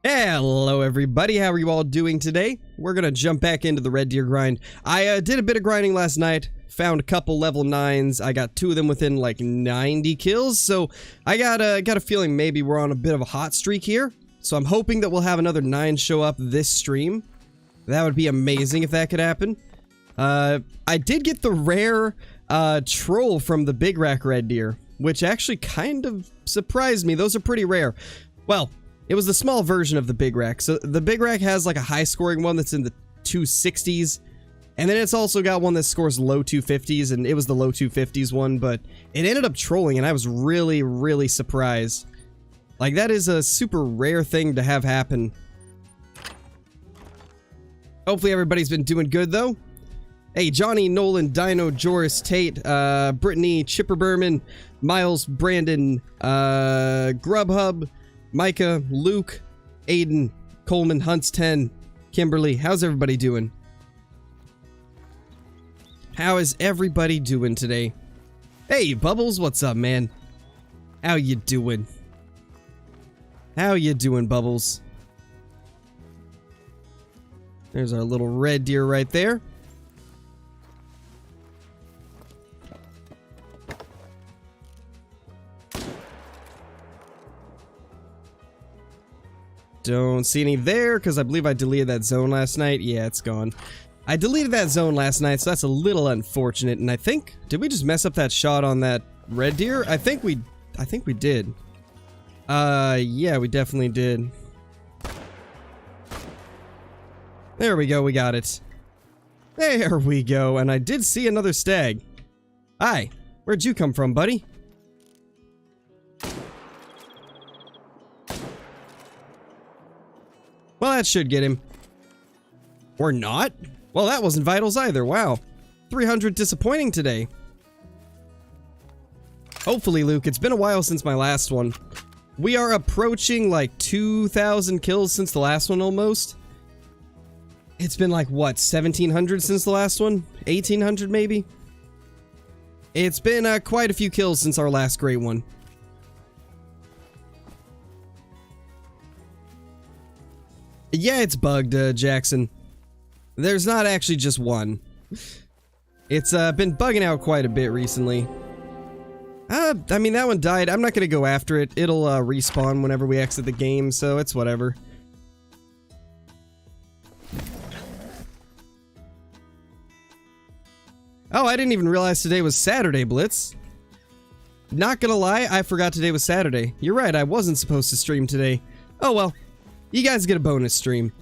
Hello everybody, how are you all doing today? We're gonna jump back into the red deer grind. I did a bit of grinding last night, found a couple level 9s, I got 2 of them within like 90 kills, so I got a feeling maybe we're on a bit of a hot streak here. So I'm hoping that we'll have another 9 show up this stream. That would be amazing if that could happen. I did get the rare troll from the big rack red deer, which actually kind of surprised me. Those are pretty rare. Well, it was the small version of the big rack. So the big rack has like a high scoring one that's in the 260s. And then it's also got one that scores low 250s, and it was the low 250s one, but it ended up trolling, and I was really, really surprised. Like, that is a super rare thing to have happen. Hopefully everybody's been doing good, though. Hey, Johnny, Nolan, Dino, Joris, Tate, Brittany, Chipper Berman, Miles, Brandon, Grubhub, Micah, Luke, Aiden, Coleman, Hunts 10, Kimberly. How's everybody doing? How is everybody doing today? Hey, Bubbles, what's up, man? How you doing? How you doing, Bubbles? There's our little red deer right there. Don't see any there, because I believe I deleted that zone last night. Yeah, it's gone. I deleted that zone last night, so that's a little unfortunate. And I think, did we just mess up that shot on that red deer? I think we did. Yeah, we definitely did. There we go, we got it. There we go, and I did see another stag. Hi, where'd you come from, buddy? Well, that should get him. Or not? Well, that wasn't vitals either, wow. 300 disappointing today. Hopefully, Luke, it's been a while since my last one. We are approaching like 2,000 kills since the last one almost. It's been like, what, 1,700 since the last one? 1,800 maybe? It's been quite a few kills since our last great one. Yeah, it's bugged, Jackson. There's not actually just one. It's been bugging out quite a bit recently. I mean, that one died. I'm not gonna go after it. It'll respawn whenever we exit the game, so it's whatever. Oh, I didn't even realize today was Saturday, Blitz. Not gonna lie, I forgot today was Saturday. You're right, I wasn't supposed to stream today. Oh well. You guys get a bonus stream.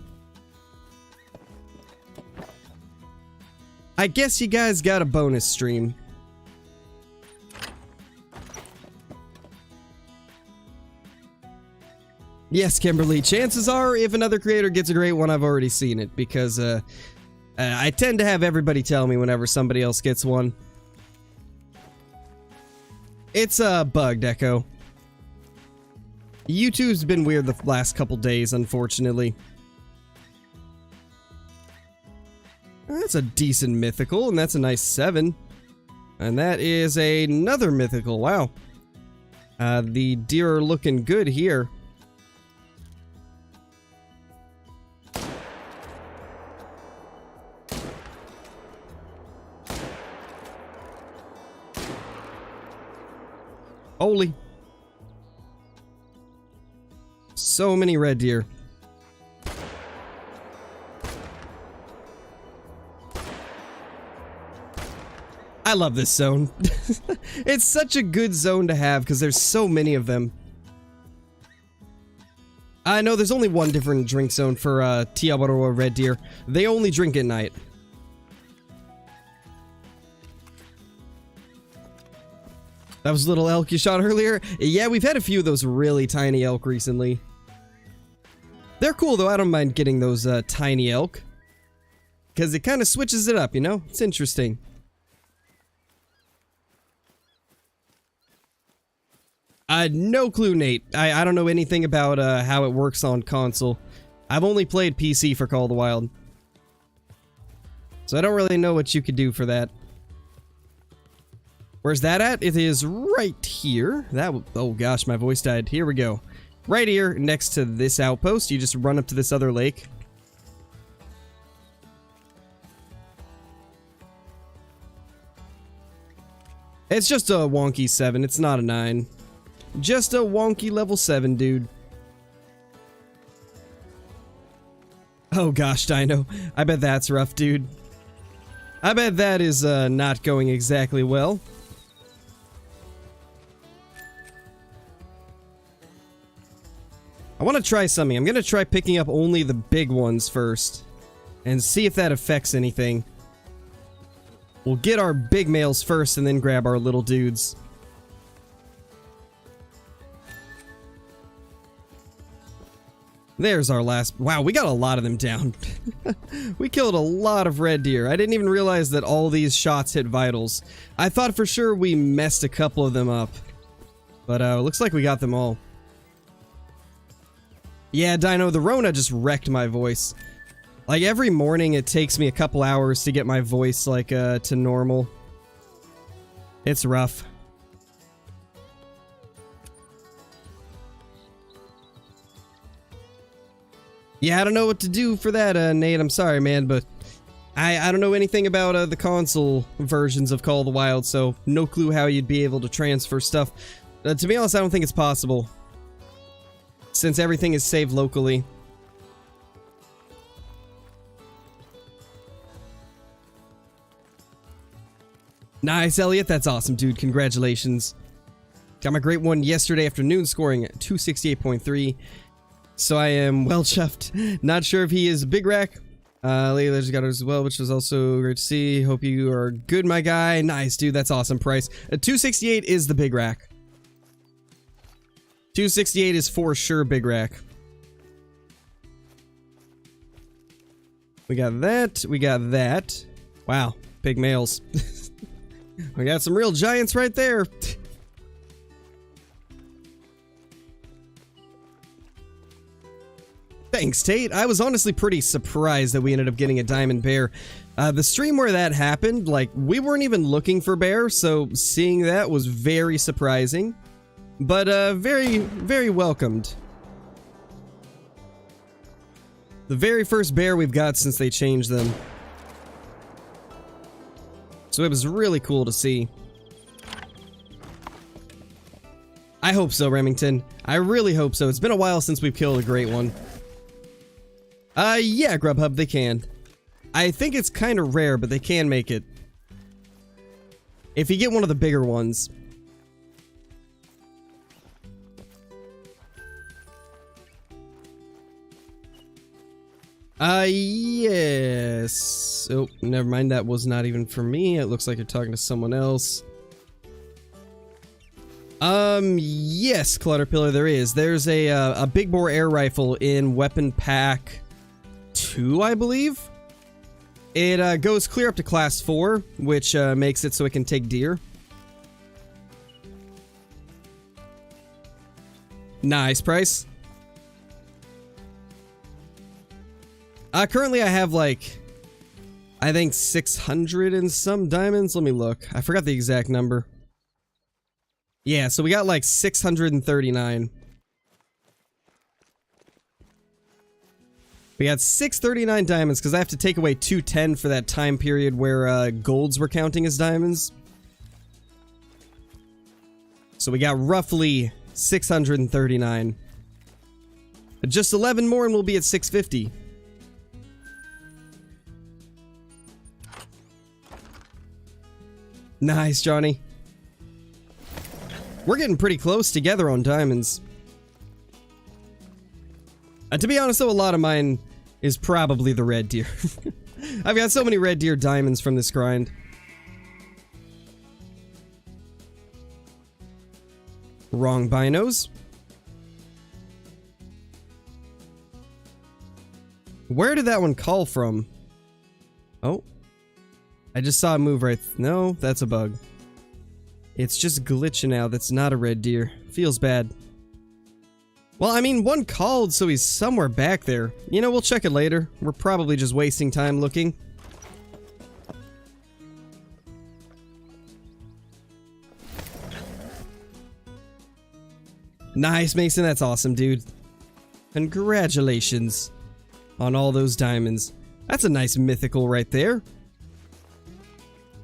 I guess you guys got a bonus stream. Yes, Kimberly, chances are if another creator gets a great one, I've already seen it, because I tend to have everybody tell me whenever somebody else gets one. It's bugged, Echo. YouTube's been weird the last couple days, unfortunately. That's a decent mythical, and that's a nice 7. And that is another mythical, wow. The deer are looking good here. Holy. So many red deer. I love this zone. It's such a good zone to have because there's so many of them. I know there's only one different drink zone for Tiabaroa red deer. They only drink at night. That was a little elk you shot earlier? Yeah, we've had a few of those really tiny elk recently. They're cool though, I don't mind getting those tiny elk. Because it kind of switches it up, you know? It's interesting. No clue, Nate. I don't know anything about how it works on console. I've only played PC for Call of the Wild. So I don't really know what you could do for that. Where's that at? It is right here. That, oh gosh, my voice died. Here we go. right here next to this outpost. You just run up to this other lake. It's just a wonky 7. It's not a 9. Just a wonky level 7, dude. Oh gosh, Dino. I bet that's rough, dude. I bet that is not going exactly well. I want to try something. I'm going to try picking up only the big ones first. And see if that affects anything. We'll get our big males first and then grab our little dudes. There's our last. Wow, we got a lot of them down. We killed a lot of red deer. I didn't even realize that all these shots hit vitals. I thought for sure we messed a couple of them up. But looks like we got them all. Yeah, Dino, the Rona just wrecked my voice. Like every morning it takes me a couple hours to get my voice like to normal. It's rough. Yeah, I don't know what to do for that, Nate. I'm sorry, man, but I don't know anything about the console versions of Call of the Wild, so no clue how you'd be able to transfer stuff. To be honest, I don't think it's possible, since everything is saved locally. Nice, Elliot. That's awesome, dude. Congratulations. Got my great one yesterday afternoon, scoring 268.3. So I am well chuffed. Not sure if he is Big Rack. Layla just got it as well, which was also great to see. Hope you are good, my guy. Nice, dude. That's awesome price. 268 is the Big Rack. 268 is for sure Big Rack. We got that. We got that. Wow. Big males. We got some real giants right there. Thanks, Tate. I was honestly pretty surprised that we ended up getting a diamond bear. The stream where that happened, like, we weren't even looking for bear, so seeing that was very surprising. But, very, very welcomed. The very first bear we've got since they changed them. So it was really cool to see. I hope so, Remington. I really hope so. It's been a while since we've killed a great one. Yeah, Grubhub, they can. I think it's kind of rare, but they can make it. If you get one of the bigger ones. Yes. Oh, never mind. That was not even for me. It looks like you're talking to someone else. Yes, Clutterpillar, there is. There's a big bore air rifle in weapon pack 2, I believe. It goes clear up to class 4, which makes it so it can take deer. Nice price. Currently I have like, I think 600 and some diamonds. Let me look. I forgot the exact number. Yeah, so we got like 639. We got 639 diamonds because I have to take away 210 for that time period where golds were counting as diamonds. So we got roughly 639. Just 11 more and we'll be at 650. Nice, Johnny. We're getting pretty close together on diamonds. To be honest though, a lot of mine is probably the red deer. I've got so many red deer diamonds from this grind. Wrong binos. Where did that one call from? Oh. I just saw it move right. No, that's a bug. It's just glitching out. That's not a red deer. Feels bad. Well, I mean, one called, so he's somewhere back there. You know, we'll check it later. We're probably just wasting time looking. Nice, Mason. That's awesome, dude. Congratulations on all those diamonds. That's a nice mythical right there.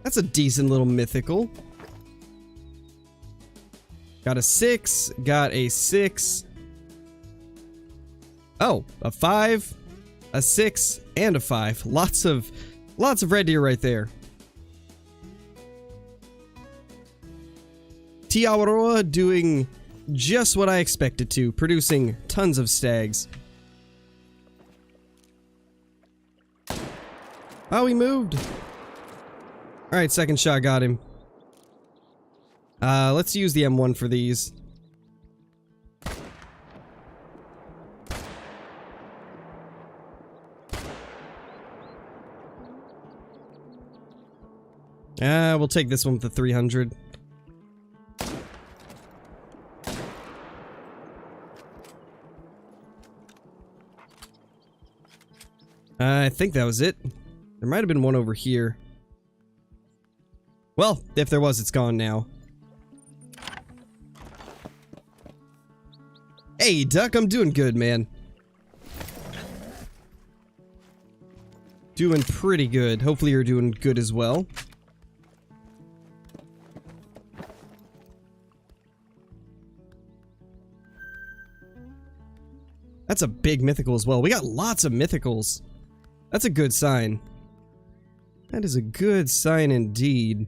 That's a decent little mythical. Got a 6. Got a 6. Oh, a 5, a 6, and a 5. Lots of red deer right there. Tiawaroa doing just what I expected to, producing tons of stags. Oh, he moved. Alright, second shot got him. Let's use the M1 for these. We'll take this one with the 300. I think that was it. There might have been one over here. Well, if there was, it's gone now. Hey, Duck, I'm doing good, man. Doing pretty good. Hopefully you're doing good as well. That's a big mythical as well. We got lots of mythicals. That's a good sign. That is a good sign indeed.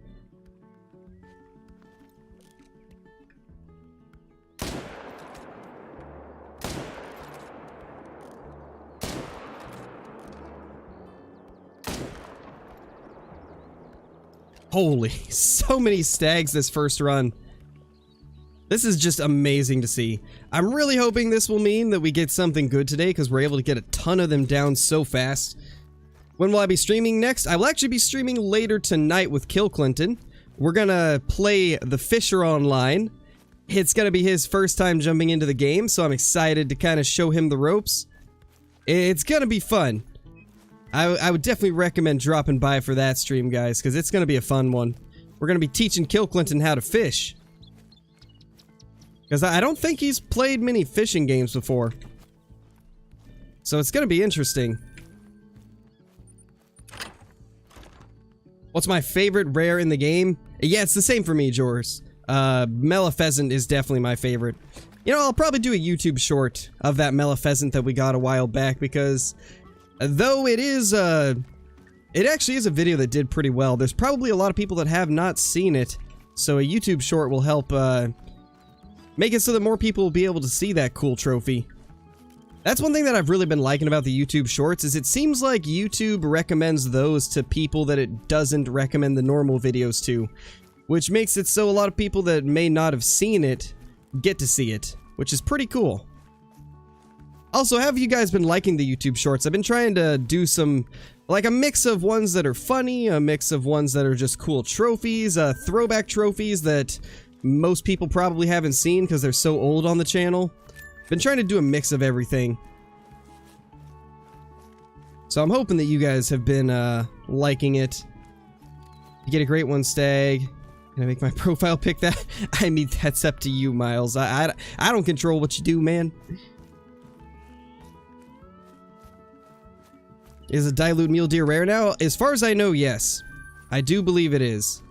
Holy, so many stags this first run. This is just amazing to see. I'm really hoping this will mean that we get something good today because we're able to get a ton of them down so fast. When will I be streaming next? I will actually be streaming later tonight with Kill Clinton. We're gonna play the Fisher online. It's gonna be his first time jumping into the game, so I'm excited to kind of show him the ropes. It's gonna be fun. I would definitely recommend dropping by for that stream, guys, because it's gonna be a fun one. We're gonna be teaching Kill Clinton how to fish. Because I don't think he's played many fishing games before. So it's gonna be interesting. What's my favorite rare in the game? Yeah, it's the same for me, Jors. Pheasant is definitely my favorite. You know, I'll probably do a YouTube short of that Pheasant that we got a while back because though it is, it actually is a video that did pretty well. There's probably a lot of people that have not seen it, so a YouTube short will help, make it so that more people will be able to see that cool trophy. That's one thing that I've really been liking about the YouTube shorts, is it seems like YouTube recommends those to people that it doesn't recommend the normal videos to, which makes it so a lot of people that may not have seen it get to see it, which is pretty cool. Also, have you guys been liking the YouTube shorts? I've been trying to do some, like a mix of ones that are funny, a mix of ones that are just cool trophies, throwback trophies that most people probably haven't seen because they're so old on the channel. Been trying to do a mix of everything. So I'm hoping that you guys have been liking it. You get a great one, Stag. Can I make my profile pic that? I mean, that's up to you, Miles. I don't control what you do, man. Is a dilute mule deer rare now? As far as I know, yes. I do believe it is.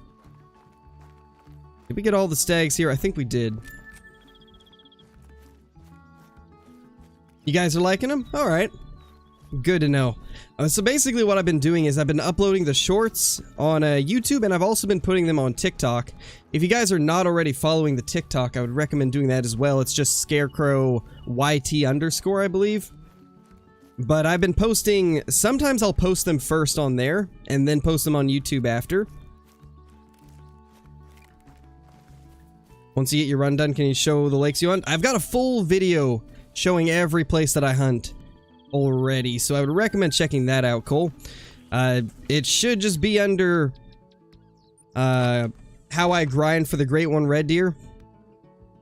Did we get all the stags here? I think we did. You guys are liking them? Alright. Good to know. So basically what I've been doing is I've been uploading the shorts on YouTube, and I've also been putting them on TikTok. If you guys are not already following the TikTok, I would recommend doing that as well. It's just Scarecrow YT_, I believe. But I've been posting, sometimes I'll post them first on there, and then post them on YouTube after. Once you get your run done, can you show the lakes you hunt? I've got a full video showing every place that I hunt already, so I would recommend checking that out, Cole. It should just be under how I grind for the Great One Red Deer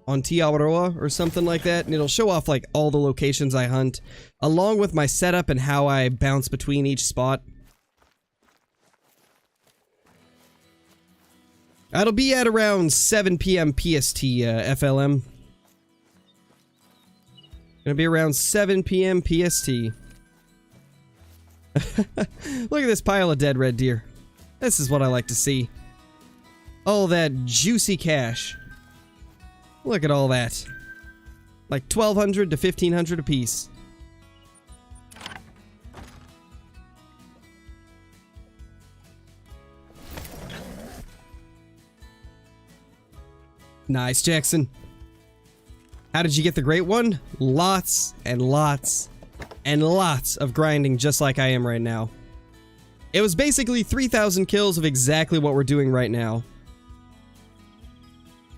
on Tiawaroa or something like that, and it'll show off like all the locations I hunt, along with my setup and how I bounce between each spot. It'll be at around 7 PM PST, FLM. Gonna be around 7 p.m. PST. Look at this pile of dead red deer. This is what I like to see. All that juicy cash. Look at all that. Like 1,200 to 1,500 apiece. Nice, Jackson. How did you get the great one? Lots and lots and lots of grinding, just like I am right now. It was basically 3,000 kills of exactly what we're doing right now.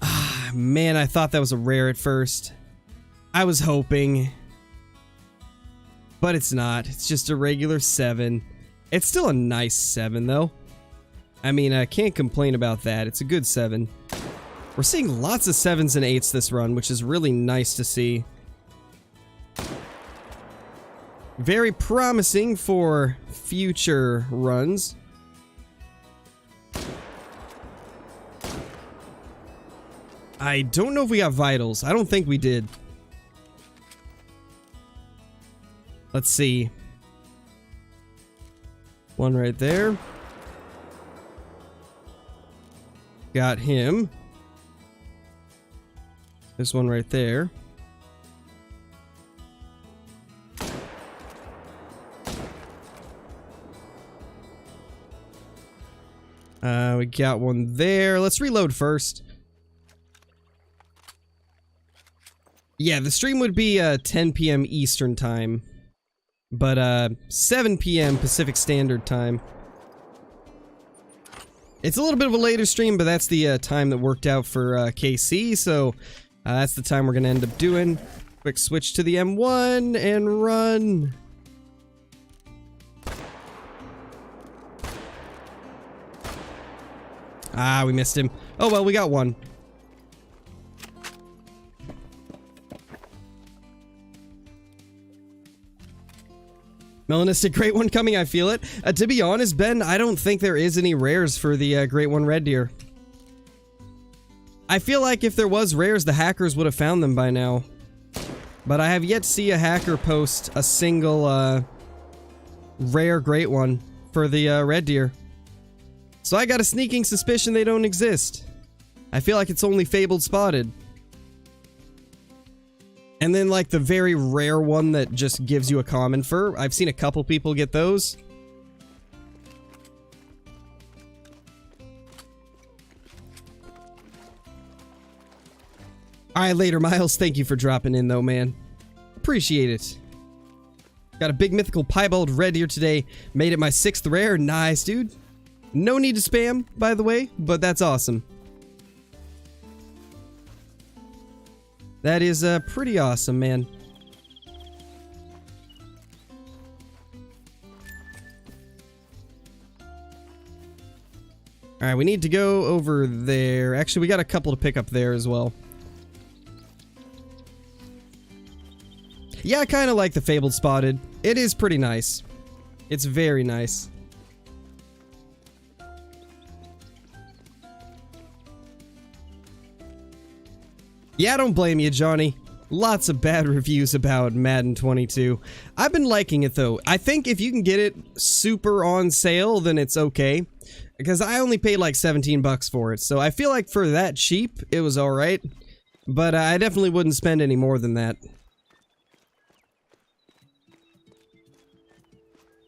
Ah, man, I thought that was a rare at first. I was hoping. But it's not. It's just a regular 7. It's still a nice 7, though. I mean, I can't complain about that. It's a good 7. We're seeing lots of 7s and 8s this run, which is really nice to see. Very promising for future runs. I don't know if we got vitals. I don't think we did. Let's see. One right there. Got him. There's one right there. We got one there. Let's reload first. Yeah, the stream would be 10 p.m. Eastern time. But 7 p.m. Pacific Standard Time. It's a little bit of a later stream, but that's the time that worked out for KC, so that's the time we're going to end up doing. Quick switch to the M1 and run. Ah, we missed him. Oh well, we got one. Melanistic Great One coming, I feel it. To be honest, Ben, I don't think there is any rares for the Great One Red Deer. I feel like if there was rares, the hackers would have found them by now. But I have yet to see a hacker post a single rare Great One for the Red Deer. So I got a sneaking suspicion they don't exist. I feel like it's only Fabled Spotted. And then like the very rare one that just gives you a common fur. I've seen a couple people get those. Alright, later, Miles. Thank you for dropping in though, man. Appreciate it. Got a big mythical piebald red deer today. Made it my 6th rare. Nice, dude. No need to spam, by the way, but that's awesome. That is pretty awesome, man. Alright, we need to go over there. Actually, we got a couple to pick up there as well. Yeah, I kind of like the Fabled Spotted. It is pretty nice. It's very nice. Yeah, I don't blame you, Johnny. Lots of bad reviews about Madden 22. I've been liking it, though. I think if you can get it super on sale, then it's okay. Because I only paid like 17 bucks for it, so I feel like for that cheap, it was alright. But I definitely wouldn't spend any more than that.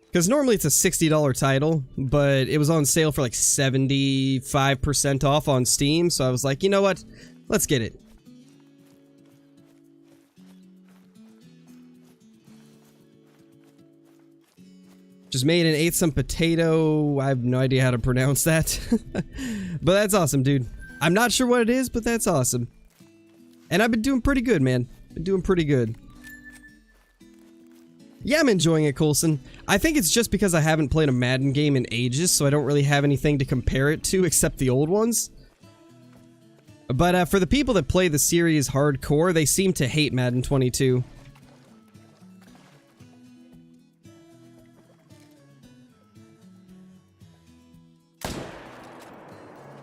Because normally it's a $60 title, but it was on sale for like 75% off on Steam, so I was like, you know what? Let's get it. Just made and ate some potato. I have no idea how to pronounce that. But that's awesome, dude. I'm not sure what it is, but that's awesome. And I've been doing pretty good, man. Been doing pretty good. Yeah, I'm enjoying it, Coulson. I think it's just because I haven't played a Madden game in ages, so I don't really have anything to compare it to except the old ones. But for the people that play the series hardcore, they seem to hate Madden 22.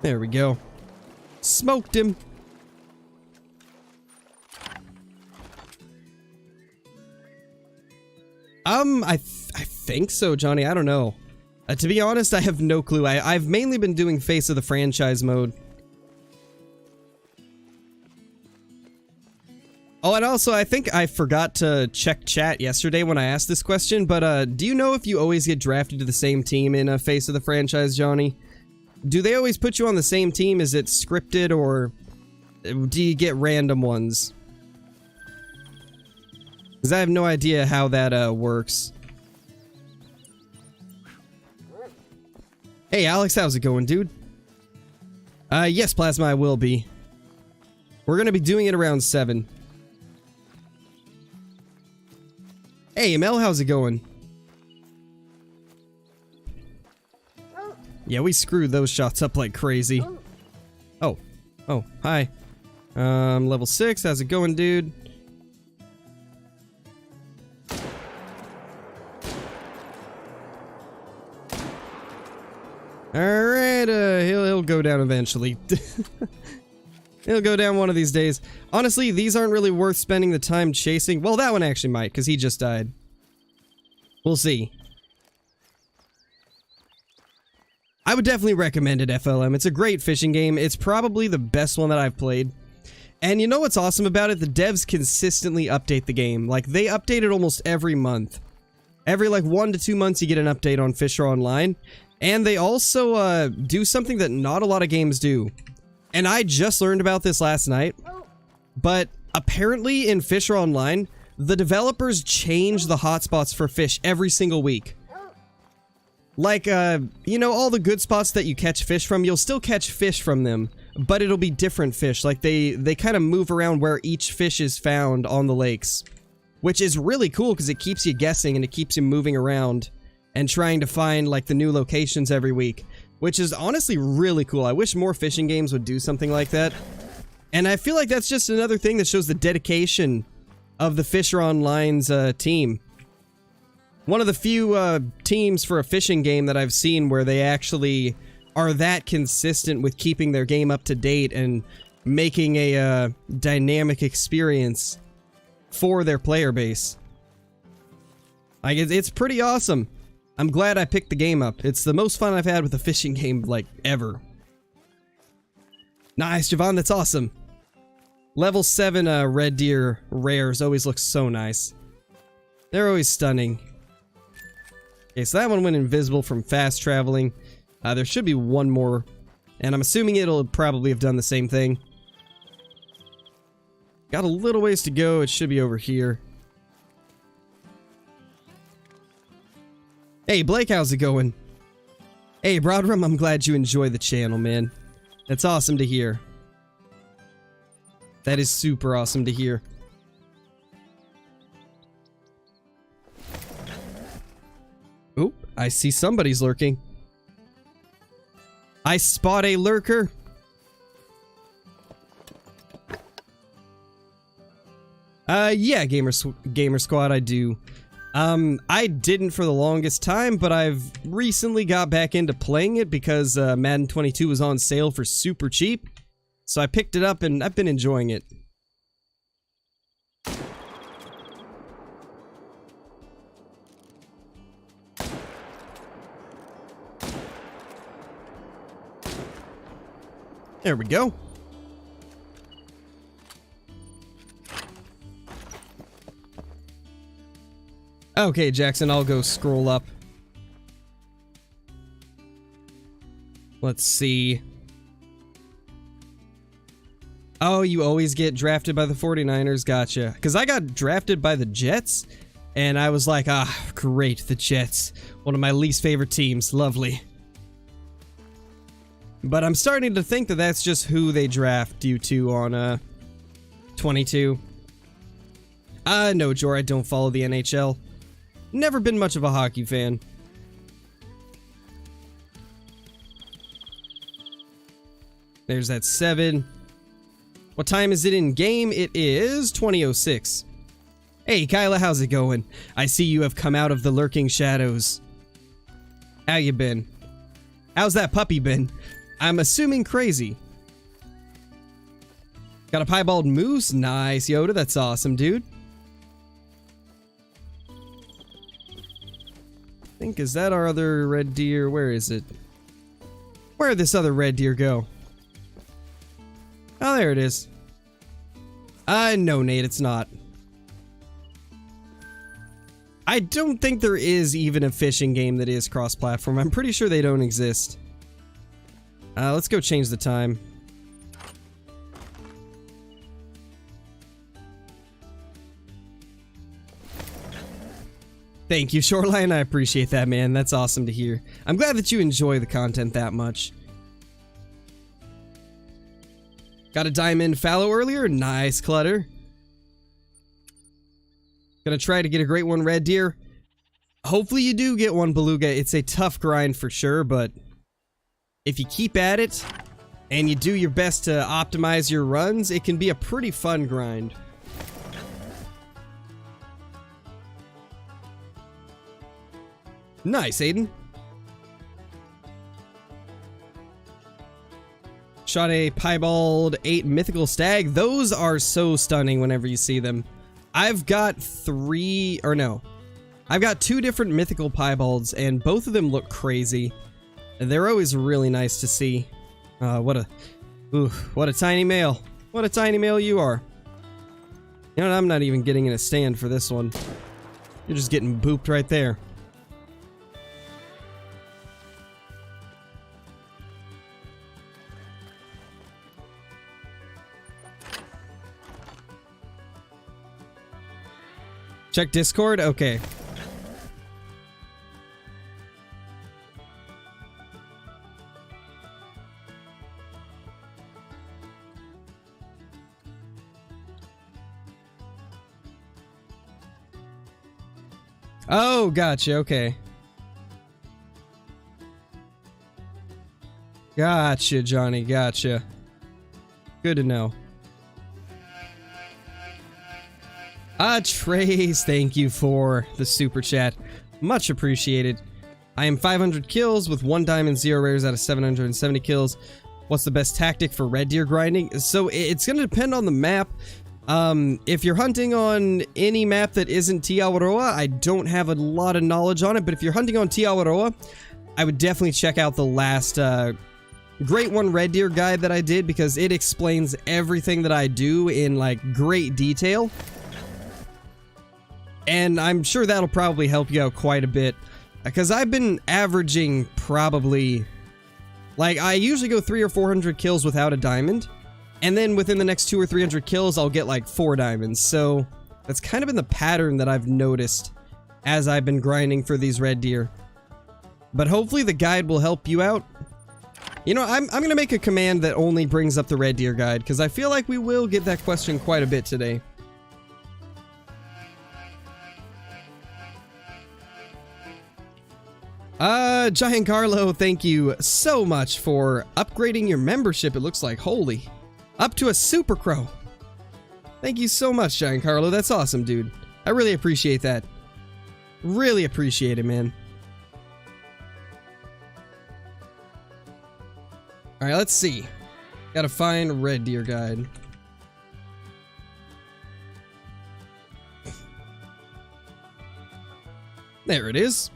There we go. Smoked him. I think so, Johnny. I don't know. To be honest, I have no clue. I've mainly been doing face of the franchise mode. Oh, and also, I think I forgot to check chat yesterday when I asked this question, but do you know if you always get drafted to the same team in face of the franchise, Johnny? Do they always put you on the same team? Is it scripted, or do you get random ones? Because I have no idea how that works. Hey, Alex, how's it going, dude? Yes, Plasma, I will be. We're gonna be doing it around 7. Hey, Mel, how's it going? Yeah, we screwed those shots up like crazy. Oh. Oh, hi. Level 6, how's it going, dude? Alright, he'll go down eventually. He'll go down one of these days. Honestly, these aren't really worth spending the time chasing. Well, that one actually might, because he just died. We'll see. I would definitely recommend it, FLM. It's a great fishing game. It's probably the best one that I've played. And you know what's awesome about it? The devs consistently update the game. Like, they update it almost every month. Every, like, 1 to 2 months you get an update on Fisher Online. And they also, do something that not a lot of games do. And I just learned about this last night. But apparently in Fisher Online, the developers change the hotspots for fish every single week. Like, you know, all the good spots that you catch fish from, you'll still catch fish from them, but it'll be different fish. Like, they kind of move around where each fish is found on the lakes, which is really cool because it keeps you guessing and it keeps you moving around and trying to find, like, the new locations every week, which is honestly really cool. I wish more fishing games would do something like that. And I feel like that's just another thing that shows the dedication of the Fisher Online's team. One of the few teams for a fishing game that I've seen where they actually are that consistent with keeping their game up to date and making a dynamic experience for their player base. Like, it's pretty awesome. I'm glad I picked the game up. It's the most fun I've had with a fishing game, like, ever. Nice, Javon, that's awesome. Level 7 Red Deer rares always look so nice. They're always stunning. Okay, so that one went invisible from fast traveling. There should be one more, and I'm assuming it'll probably have done the same thing. Got a little ways to go. It should be over here. Hey, Blake, how's it going? Hey, Broadrum, I'm glad you enjoy the channel, man. That's awesome to hear. That is super awesome to hear. Oop, I see somebody's lurking. I spot a lurker. Yeah, Gamer Squad, I do. I didn't for the longest time, but I've recently got back into playing it because Madden 22 was on sale for super cheap. So I picked it up and I've been enjoying it. There we go. Okay, Jackson, I'll go scroll up. Let's see. Oh, you always get drafted by the 49ers, gotcha. Because I got drafted by the Jets, and I was like, ah, great, the Jets. One of my least favorite teams, lovely. But I'm starting to think that that's just who they draft you to on, 22. No, Jor, I don't follow the NHL. Never been much of a hockey fan. There's that 7. What time is it in game? It is 20:06. Hey, Kyla, how's it going? I see you have come out of the lurking shadows. How you been? How's that puppy been? I'm assuming crazy. Got a piebald moose? Nice, Yoda. That's awesome, dude. think, is that our other red deer? Where is it? Where'd this other red deer go? Oh, there it is. No, Nate, it's not. I don't think there is even a fishing game that is cross-platform. I'm pretty sure they don't exist. Let's go change the time. Thank you, Shoreline. I appreciate that, man. That's awesome to hear. I'm glad that you enjoy the content that much. Got a diamond fallow earlier. Nice, Clutter. Gonna try to get a great one, red deer. Hopefully you do get one, Beluga. It's a tough grind for sure, but if you keep at it and you do your best to optimize your runs, it can be a pretty fun grind. Nice, Aiden. Shot a piebald 8 mythical stag. Those are so stunning whenever you see them. I've got I've got 2 different mythical piebalds, and both of them look crazy. They're always really nice to see. What a tiny male. What a tiny male you are. You know, I'm not even getting in a stand for this one. You're just getting booped right there. Check Discord? Okay. Oh, gotcha, okay. Gotcha, Johnny, gotcha. Good to know. Trace, thank you for the super chat. Much appreciated. I am 500 kills with 1 diamond, 0 rares out of 770 kills. What's the best tactic for red deer grinding? So it's going to depend on the map. If you're hunting on any map that isn't Te Awaroa, I don't have a lot of knowledge on it, but if you're hunting on Te Awaroa, I would definitely check out the last Great One Red Deer guide that I did, because it explains everything that I do in like great detail. And I'm sure that'll probably help you out quite a bit, because I've been averaging probably, like, I usually go 300 or 400 kills without a diamond, and then within the next 200 or 300 kills, I'll get like 4 diamonds. So that's kind of been the pattern that I've noticed as I've been grinding for these red deer. But hopefully the guide will help you out. You know, I'm gonna make a command that only brings up the red deer guide, because I feel like we will get that question quite a bit today. Giant Carlo, thank you so much for upgrading your membership. It looks like, holy, up to a Super Crow. Thank you so much, Giant Carlo. That's awesome, dude. I really appreciate that. Really appreciate it, man. Alright, let's see. Gotta find red deer guide. There it is.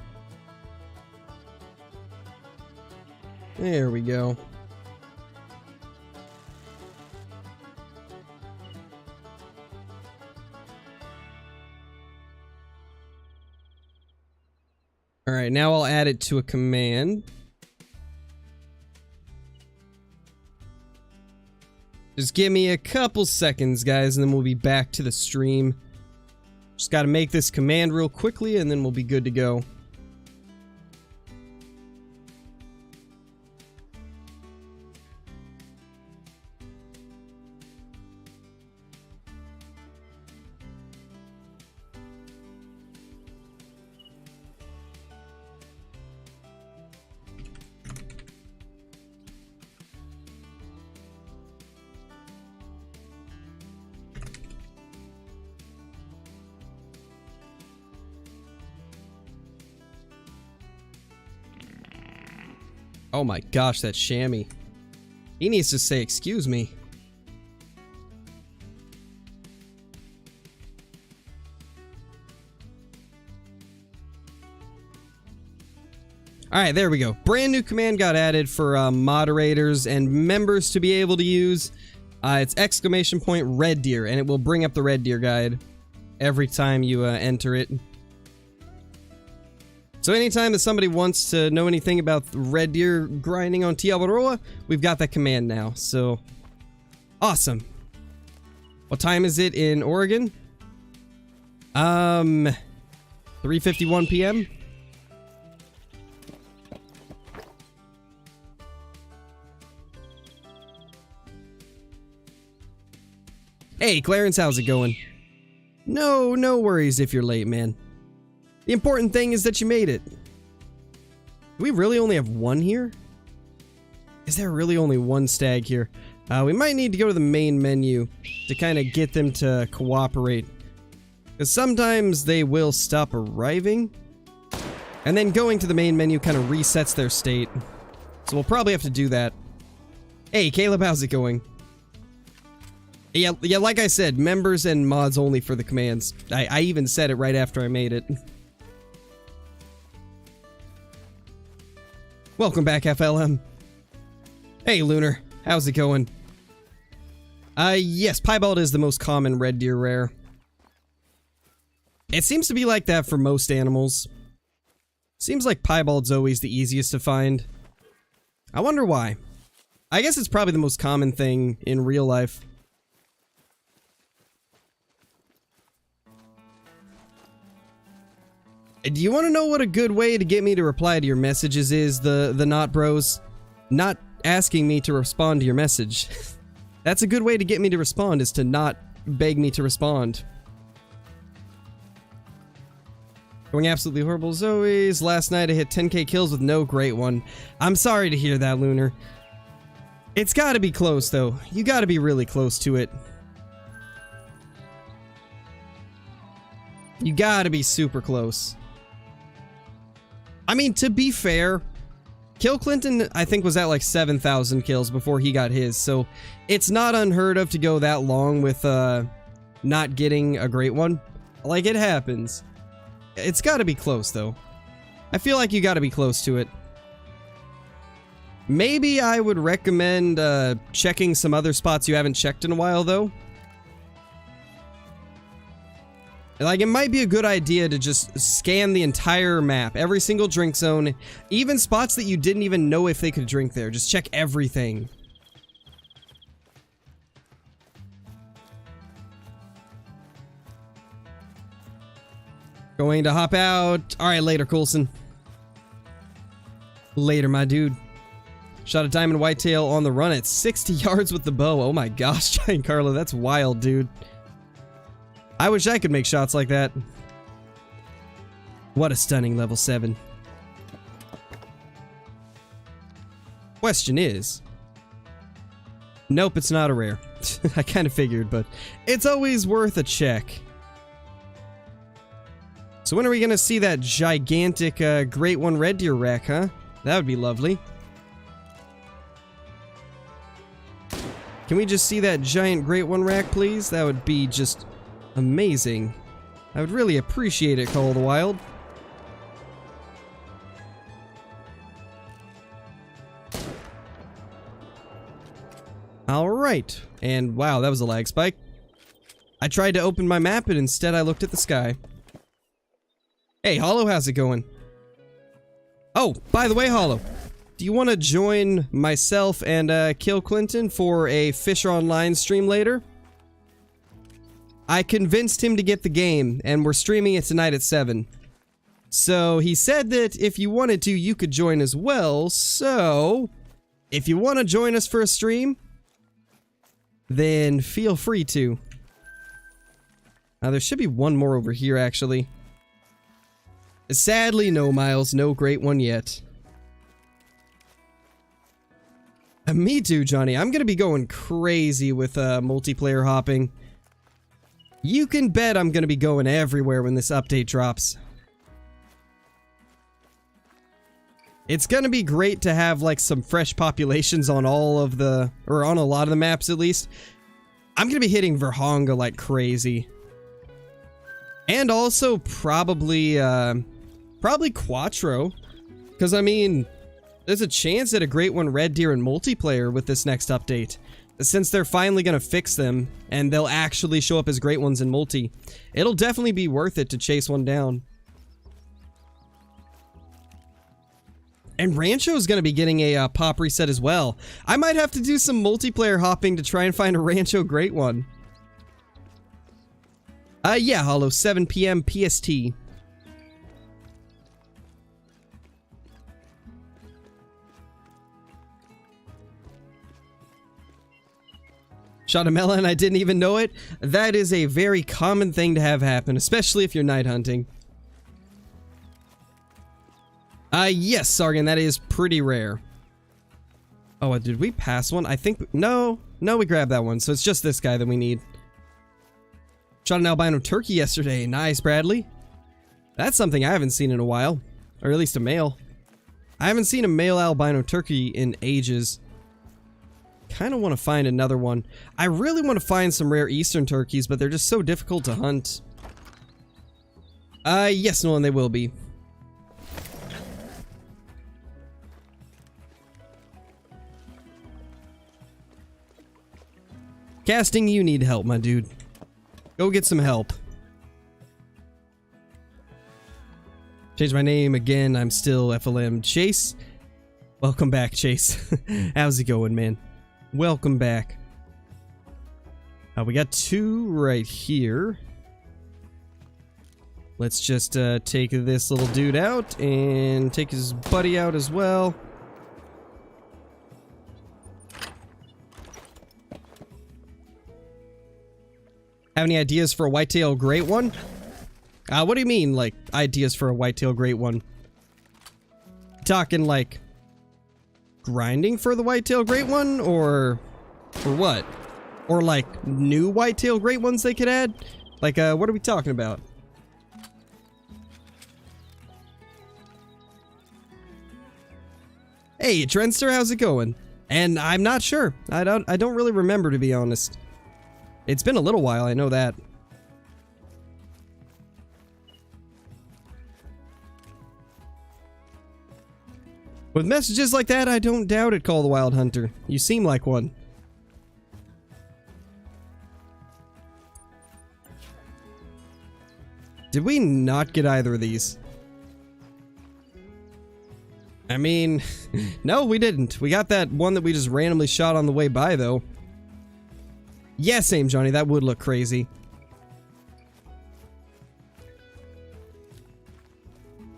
There we go. Alright, now I'll add it to a command. Just give me a couple seconds, guys, and then we'll be back to the stream. Just gotta make this command real quickly, and then we'll be good to go. Oh my gosh, that chamois. He needs to say, excuse me. Alright, there we go. Brand new command got added for moderators and members to be able to use. It's ! Red Deer, and it will bring up the Red Deer guide every time you enter it. So anytime that somebody wants to know anything about Red Deer grinding on Tiawaroa, we've got that command now, so awesome. What time is it in Oregon? 3:51 p.m. Hey, Clarence, how's it going? No worries if you're late, man. The important thing is that you made it. Do we really only have one here? Is there really only one stag here? We might need to go to the main menu to kind of get them to cooperate. Because sometimes they will stop arriving. And then going to the main menu kind of resets their state. So we'll probably have to do that. Hey, Caleb, how's it going? Yeah, like I said, members and mods only for the commands. I even said it right after I made it. Welcome back, FLM. Hey, Lunar. How's it going? Yes, Piebald is the most common Red Deer rare. It seems to be like that for most animals. Seems like Piebald's always the easiest to find. I wonder why. I guess it's probably the most common thing in real life. Do you want to know what a good way to get me to reply to your messages is, the not bros? Not asking me to respond to your message. That's a good way to get me to respond, is to not beg me to respond. Going absolutely horrible as always. Last night I hit 10k kills with no great one. I'm sorry to hear that, Lunar. It's gotta be close, though. You gotta be really close to it. You gotta be super close. I mean, to be fair, Kill Clinton, I think, was at like 7,000 kills before he got his, so it's not unheard of to go that long with not getting a great one. Like, it happens. It's gotta be close, though. I feel like you gotta be close to it. Maybe I would recommend checking some other spots you haven't checked in a while, though. Like, it might be a good idea to just scan the entire map, every single drink zone, even spots that you didn't even know if they could drink there. Just check everything. Going to hop out. Alright, later, Coulson. Later, my dude. Shot a diamond whitetail on the run at 60 yards with the bow. Oh my gosh, Giancarlo, that's wild, dude. I wish I could make shots like that. What a stunning level 7. Question is... Nope, it's not a rare. I kind of figured, but it's always worth a check. So when are we going to see that gigantic Great One Red Deer rack, huh? That would be lovely. Can we just see that giant Great One rack, please? That would be just... amazing. I would really appreciate it, Call of the Wild. Alright. And wow, that was a lag spike. I tried to open my map and instead I looked at the sky. Hey, Hollow, how's it going? Oh, by the way, Hollow. Do you want to join myself and Kill Clinton for a Fisher Online stream later? I convinced him to get the game, and we're streaming it tonight at 7. So, he said that if you wanted to, you could join as well, so... if you want to join us for a stream, then feel free to. Now, there should be one more over here, actually. Sadly, no, Miles, no great one yet. Me too, Johnny. I'm gonna be going crazy with multiplayer hopping. You can bet I'm gonna be going everywhere when this update drops. It's gonna be great to have like some fresh populations on all of the, or on a lot of the maps at least. I'm gonna be hitting Verhonga like crazy. And also probably Quattro. Because, I mean, there's a chance at a Great One Red Deer in multiplayer with this next update. Since they're finally going to fix them, and they'll actually show up as Great Ones in multi, it'll definitely be worth it to chase one down. And Rancho's going to be getting a pop reset as well. I might have to do some multiplayer hopping to try and find a Rancho Great One. Yeah, Hollow, 7 p.m. PST. Shot a melon, I didn't even know it. That is a very common thing to have happen, especially if you're night hunting. Yes, Sargon, that is pretty rare. Oh, did we pass one? I think, no, we grabbed that one, so it's just this guy that we need. Shot an albino turkey yesterday. Nice, Bradley. That's something I haven't seen in a while, or at least a male. I haven't seen a male albino turkey in ages. Kind of want to find another one. I really want to find some rare eastern turkeys, but they're just so difficult to hunt. Yes, Nolan, they will be. Casting, you need help, my dude. Go get some help. Change my name again. I'm still FLM Chase. Welcome back, Chase. How's it going, man? Welcome back. We got 2 right here. Let's just take this little dude out and take his buddy out as well. Have any ideas for a whitetail great one? What do you mean, like, ideas for a whitetail great one? Talking, like, grinding for the whitetail great one, or what? Or, like, new whitetail great ones they could add? Like, what are we talking about? Hey, Trendster, how's it going? And I'm not sure. I don't really remember, to be honest. It's been a little while, I know that. With messages like that, I don't doubt it, Call the Wild Hunter. You seem like one. Did we not get either of these? I mean, no, we didn't. We got that one that we just randomly shot on the way by, though. Yeah, same, Johnny. That would look crazy.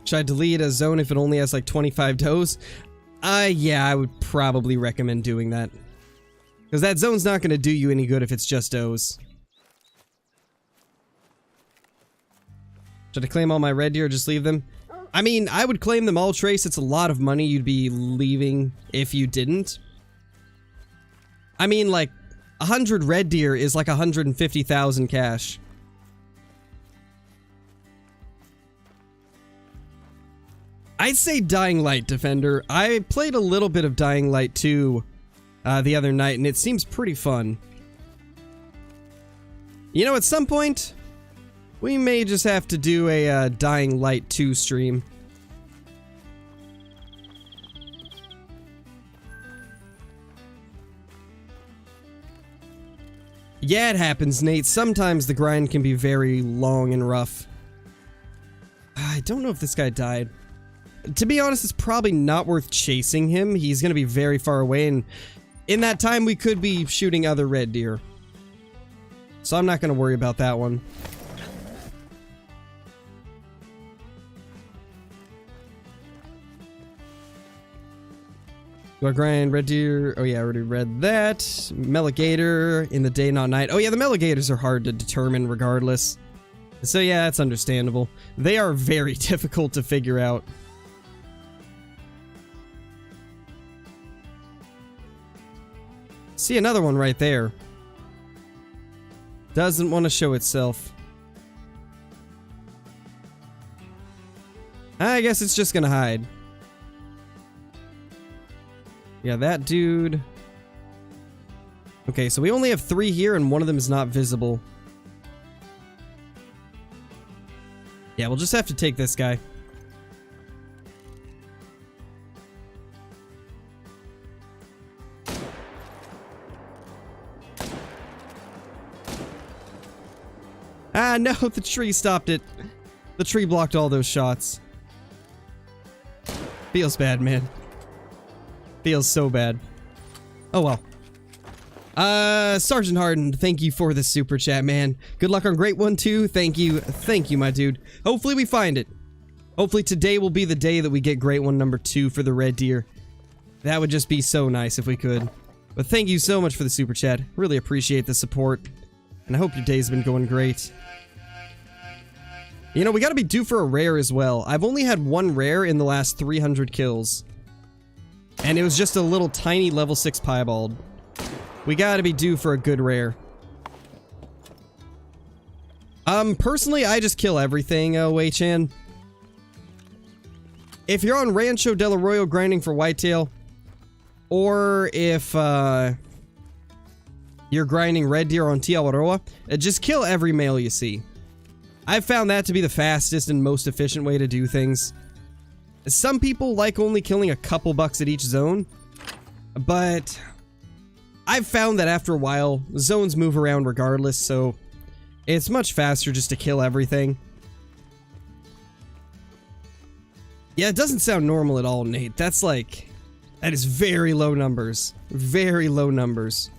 Should I delete a zone if it only has like 25 does? Yeah, I would probably recommend doing that. Because that zone's not going to do you any good if it's just does. Should I claim all my red deer or just leave them? I mean, I would claim them all, Trace. It's a lot of money you'd be leaving if you didn't. I mean, like, 100 red deer is like 150,000 cash. I'd say Dying Light, Defender. I played a little bit of Dying Light 2 the other night, and it seems pretty fun. You know, at some point, we may just have to do a Dying Light 2 stream. Yeah, it happens, Nate. Sometimes the grind can be very long and rough. I don't know if this guy died. To be honest, it's probably not worth chasing him. He's going to be very far away, and in that time, we could be shooting other red deer. So I'm not going to worry about that one. Do I grind red deer? Oh yeah, I already read that. Melligator in the day, not night. Oh yeah, the melligators are hard to determine regardless. So yeah, that's understandable. They are very difficult to figure out. See another one right there. Doesn't want to show itself. I guess it's just gonna hide. Yeah, that dude. Okay, so we only have 3 here and one of them is not visible. Yeah, we'll just have to take this guy. Ah, no, the tree stopped it. The tree blocked all those shots. Feels bad, man. Feels so bad. Oh well. Sergeant Harden, thank you for the super chat, man. Good luck on Great One, too. Thank you. Thank you, my dude. Hopefully we find it. Hopefully today will be the day that we get Great One number 2 for the Red Deer. That would just be so nice if we could. But thank you so much for the super chat. Really appreciate the support. And I hope your day's been going great. You know, we gotta be due for a rare as well. I've only had one rare in the last 300 kills. And it was just a little tiny level 6 piebald. We gotta be due for a good rare. Personally, I just kill everything, Wei-chan. If you're on Rancho del Arroyo grinding for whitetail, or if, you're grinding red deer on Tiawaroa, just kill every male you see. I've found that to be the fastest and most efficient way to do things. Some people like only killing a couple bucks at each zone, but I've found that after a while, zones move around regardless, so it's much faster just to kill everything. Yeah, it doesn't sound normal at all, Nate. That is very low numbers. Very low numbers.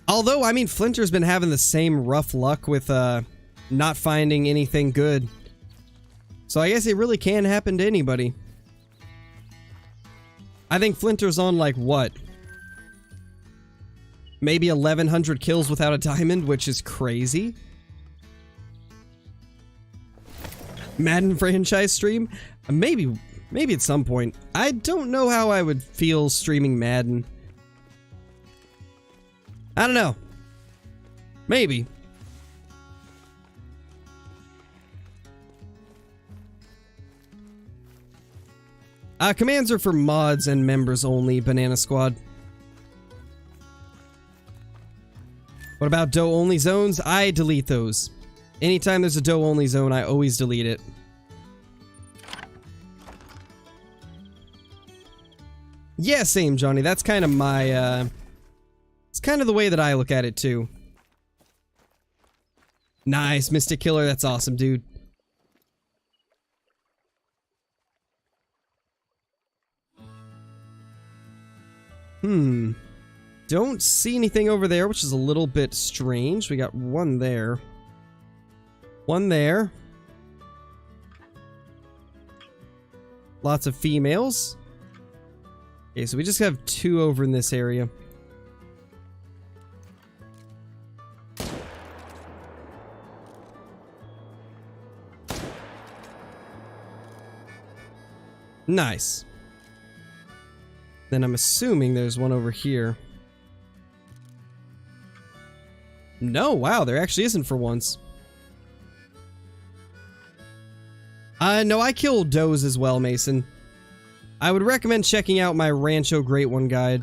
Although, I mean, Flinter's been having the same rough luck with, not finding anything good. So I guess it really can happen to anybody. I think Flinter's on, like, what? Maybe 1,100 kills without a diamond, which is crazy. Madden franchise stream? Maybe at some point. I don't know how I would feel streaming Madden. I don't know. Maybe. Commands are for mods and members only, Banana Squad. What about doe-only zones? I delete those. Anytime there's a doe-only zone, I always delete it. Yeah, same, Johnny. That's kind of my, it's kind of the way that I look at it, too. Nice, Mystic Killer. That's awesome, dude. Don't see anything over there, which is a little bit strange. We got one there. One there. Lots of females. Okay, so we just have 2 over in this area. Nice. Then I'm assuming there's one over here. No, wow, there actually isn't for once. No, I kill does as well, Mason. I would recommend checking out my Rancho Great One guide.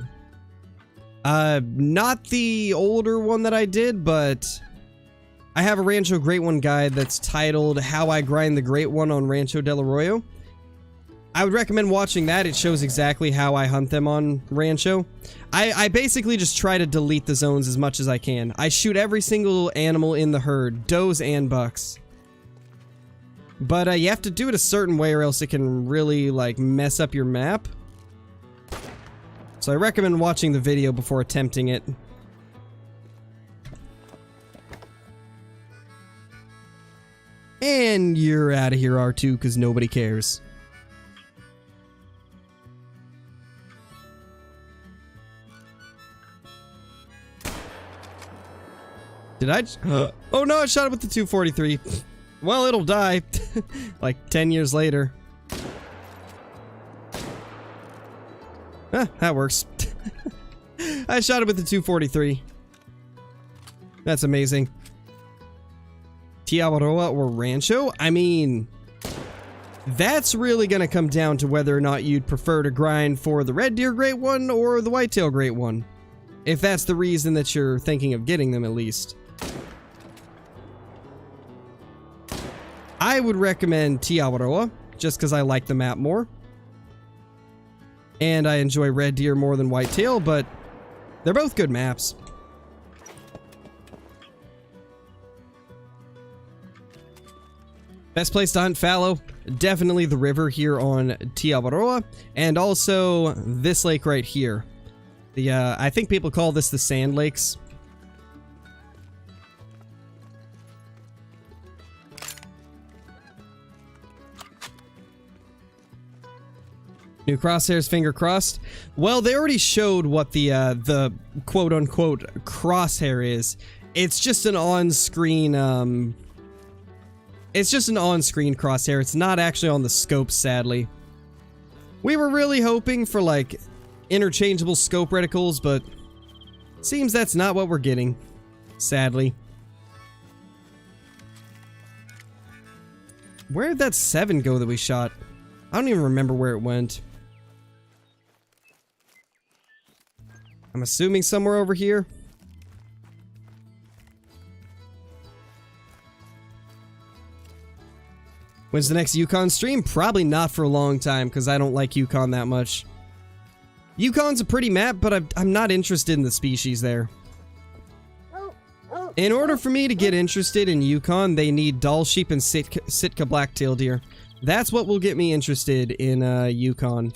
Not the older one that I did, but I have a Rancho Great One guide that's titled How I Grind the Great One on Rancho del Arroyo. I would recommend watching that. It shows exactly how I hunt them on Rancho. I basically just try to delete the zones as much as I can. I shoot every single animal in the herd, does and bucks. But you have to do it a certain way or else it can really, like, mess up your map. So I recommend watching the video before attempting it. And you're out of here, R2, because nobody cares. Did I just... Oh no, I shot it with the 243. Well, it'll die. Like 10 years later. That works. I shot it with the 243. That's amazing. Tiawaroa or Rancho? I mean... That's really gonna come down to whether or not you'd prefer to grind for the Red Deer Great One or the Whitetail Great One. If that's the reason that you're thinking of getting them, at least. I would recommend Tiawaroa, just because I like the map more. And I enjoy Red Deer more than Whitetail, but they're both good maps. Best place to hunt fallow, definitely the river here on Tiabaroa, and also this lake right here. The I think people call this the Sand Lakes. New crosshairs, finger crossed. Well, they already showed what the quote-unquote crosshair is. It's just an on-screen, it's just an on-screen crosshair. It's not actually on the scope, sadly. We were really hoping for, like, interchangeable scope reticles, but seems that's not what we're getting, sadly. Where did that 7 go that we shot? I don't even remember where it went. I'm assuming somewhere over here. When's the next Yukon stream? Probably not for a long time, because I don't like Yukon that much. Yukon's a pretty map, but I'm not interested in the species there. In order for me to get interested in Yukon, they need Doll Sheep and Sitka Blacktail Deer. That's what will get me interested in Yukon.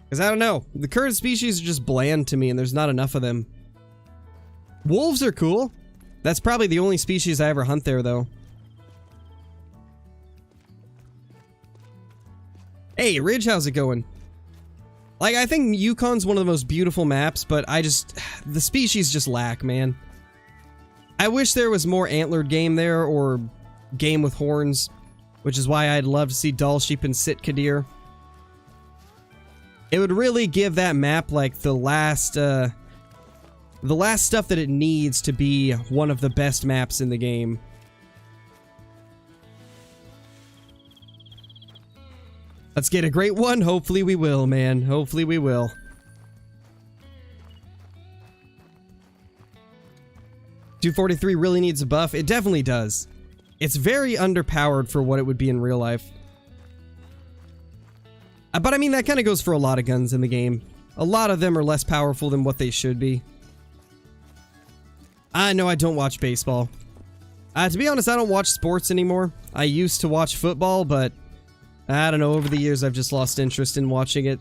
Because I don't know, the current species are just bland to me and there's not enough of them. Wolves are cool. That's probably the only species I ever hunt there though. Hey, Ridge, how's it going? Like, I think Yukon's one of the most beautiful maps, but the species just lack, man. I wish there was more antlered game there, or game with horns, which is why I'd love to see Doll Sheep and Sitka Deer. It would really give that map, like, the last stuff that it needs to be one of the best maps in the game. Let's get a great one. Hopefully we will, man. Hopefully we will. .243 really needs a buff. It definitely does. It's very underpowered for what it would be in real life. But I mean, that kind of goes for a lot of guns in the game. A lot of them are less powerful than what they should be. I know I don't watch baseball. To be honest, I don't watch sports anymore. I used to watch football, but I don't know, over the years I've just lost interest in watching it.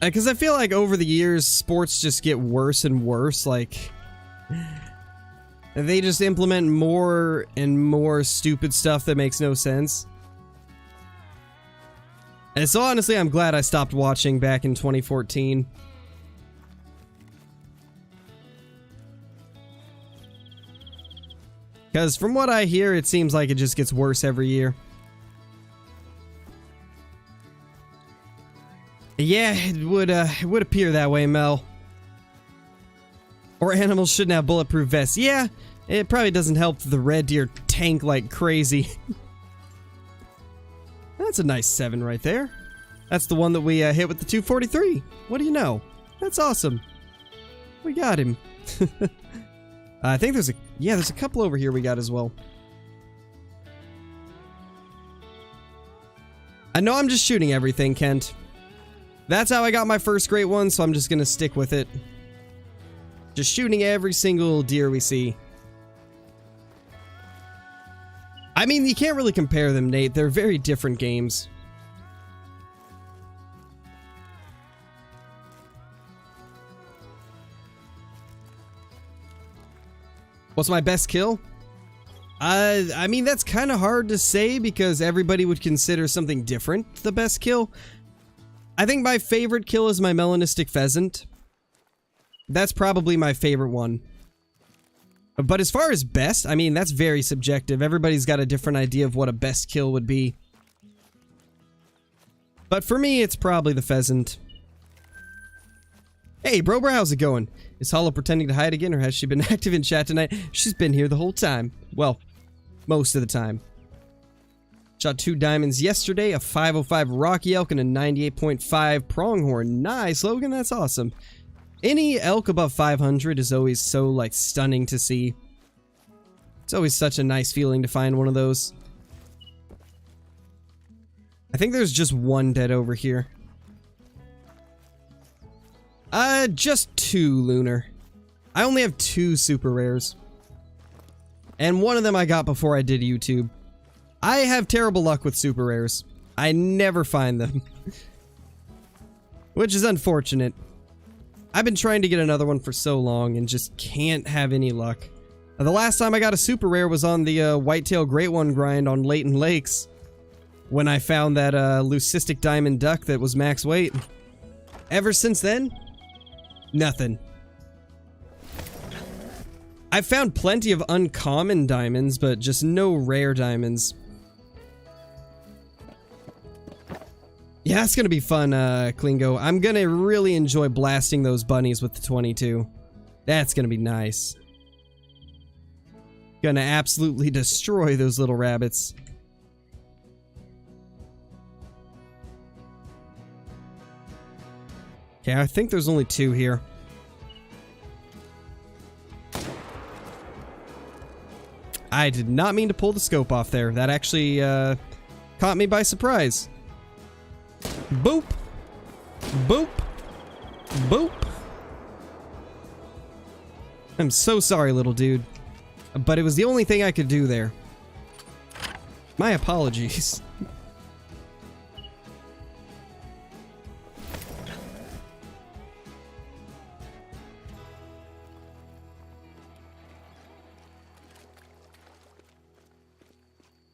Because I feel like over the years, sports just get worse and worse, like... They just implement more and more stupid stuff that makes no sense. And so honestly, I'm glad I stopped watching back in 2014. Because from what I hear, it seems like it just gets worse every year. Yeah, it would appear that way, Mel. Or animals shouldn't have bulletproof vests. Yeah, it probably doesn't help the red deer tank like crazy. That's a nice 7 right there. That's the one that we hit with the 243. What do you know? That's awesome. We got him. I think there's a couple over here we got as well. I know I'm just shooting everything, Kent. That's how I got my first great one, so I'm just gonna stick with it. Just shooting every single deer we see. I mean, you can't really compare them, Nate. They're very different games. What's my best kill? I mean, that's kind of hard to say because everybody would consider something different the best kill. I think my favorite kill is my melanistic pheasant. That's probably my favorite one. But as far as best, I mean, that's very subjective. Everybody's got a different idea of what a best kill would be. But for me, it's probably the pheasant. Hey, bro, how's it going? Is Hollow pretending to hide again, or has she been active in chat tonight? She's been here the whole time. Well, most of the time. Shot 2 diamonds yesterday, a 505 Rocky Elk, and a 98.5 Pronghorn. Nice, Logan, that's awesome. Any elk above 500 is always so, like, stunning to see. It's always such a nice feeling to find one of those. I think there's just one dead over here. Just 2 lunar. I only have 2 super rares. And one of them I got before I did YouTube. I have terrible luck with super rares. I never find them. Which is unfortunate. I've been trying to get another one for so long and just can't have any luck. The last time I got a super rare was on the Whitetail Great One grind on Leighton Lakes. When I found that leucistic diamond duck that was max weight. Ever since then, nothing. I've found plenty of uncommon diamonds, but just no rare diamonds. Yeah, it's gonna be fun, Klingo. I'm gonna really enjoy blasting those bunnies with the 22. That's gonna be nice. Gonna absolutely destroy those little rabbits. Okay, I think there's only 2 here. I did not mean to pull the scope off there. That actually, caught me by surprise. Boop! Boop! Boop! I'm so sorry, little dude. But it was the only thing I could do there. My apologies.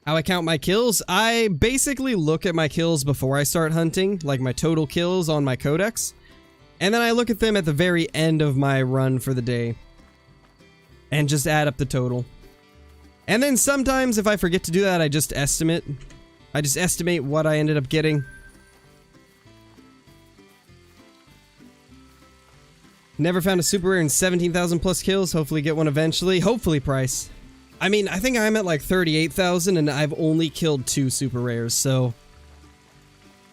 How I count my kills? I basically look at my kills before I start hunting, like my total kills on my codex, and then I look at them at the very end of my run for the day, and just add up the total. And then sometimes if I forget to do that, I just estimate. I just estimate what I ended up getting. Never found a super rare in 17,000 plus kills. Hopefully get one eventually. Hopefully, Price. I mean, I think I'm at like 38,000 and I've only killed 2 super rares, so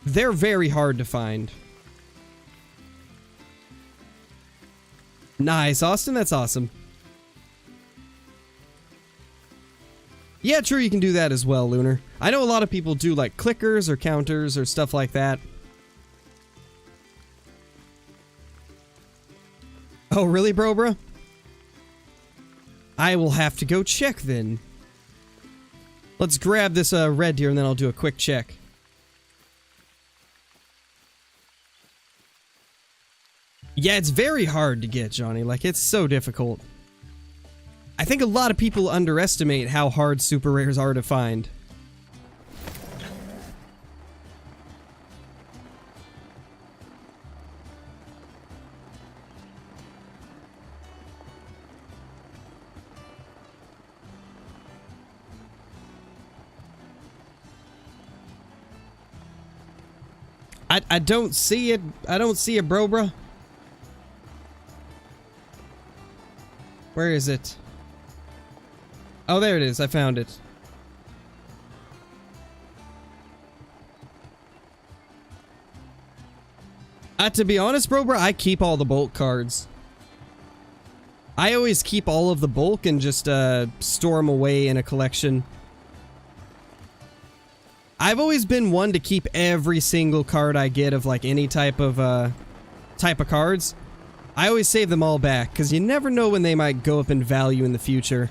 they're very hard to find. Nice, Austin, that's awesome. Yeah, true, you can do that as well, Lunar. I know a lot of people do like clickers or counters or stuff like that. Oh, really, bro? I will have to go check then. Let's grab this red deer and then I'll do a quick check. Yeah, it's very hard to get, Johnny. Like, it's so difficult. I think a lot of people underestimate how hard super rares are to find. I don't see it. I don't see it, bro. Where is it? Oh, there it is. I found it. To be honest, bro, I keep all the bulk cards. I always keep all of the bulk and just store them away in a collection. I've always been one to keep every single card I get of like any type of cards. I always save them all back because you never know when they might go up in value in the future.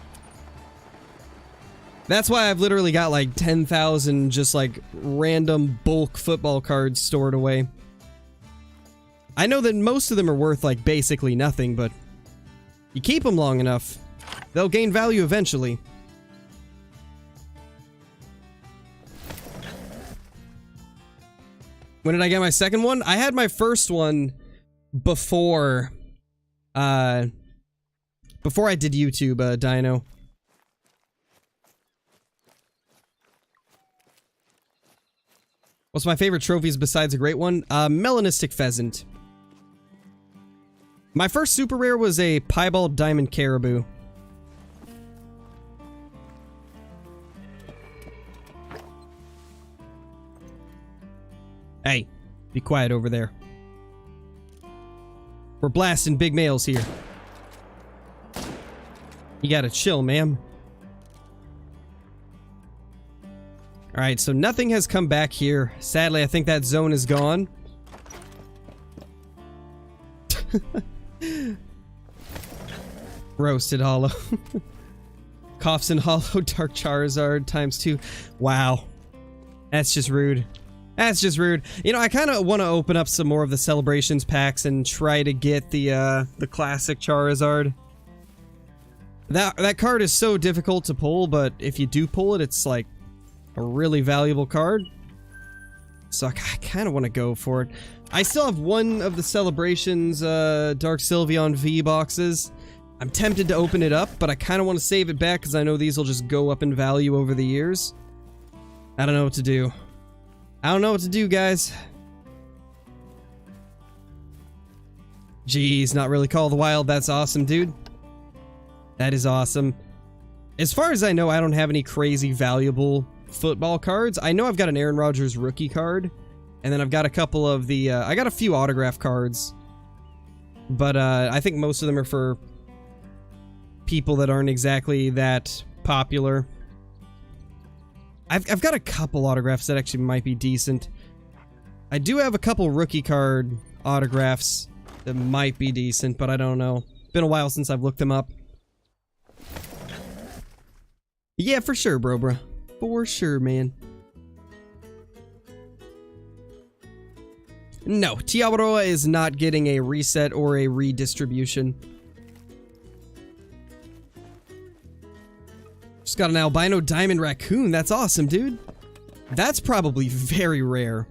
That's why I've literally got like 10,000 just like random bulk football cards stored away. I know that most of them are worth like basically nothing, but you keep them long enough, they'll gain value eventually. When did I get my second one? I had my first one before I did YouTube, Dino. What's my favorite trophies besides a great one? Melanistic pheasant. My first super rare was a piebald diamond caribou. Hey, be quiet over there. We're blasting big males here. You gotta chill, ma'am. Alright, so nothing has come back here. Sadly, I think that zone is gone. Roasted hollow. Coughs and Hollow Dark Charizard ×2. Wow. That's just rude. That's just rude. You know, I kind of want to open up some more of the Celebrations packs and try to get the classic Charizard. That card is so difficult to pull, but if you do pull it, it's like a really valuable card. So I kind of want to go for it. I still have one of the Celebrations Dark Sylveon V boxes. I'm tempted to open it up, but I kind of want to save it back because I know these will just go up in value over the years. I don't know what to do. I don't know what to do, guys. Jeez, not really Call of the Wild. That's awesome, dude. That is awesome. As far as I know, I don't have any crazy valuable football cards. I know I've got an Aaron Rodgers rookie card, and then I've got a couple of the, I got a few autograph cards, but I think most of them are for people that aren't exactly that popular. I've got a couple autographs that actually might be decent. I do have a couple rookie card autographs that might be decent, but I don't know. Been a while since I've looked them up. Yeah, for sure, bro. For sure, man. No, Tiawaroa is not getting a reset or a redistribution. Just got an albino diamond raccoon. That's awesome, dude. That's probably very rare.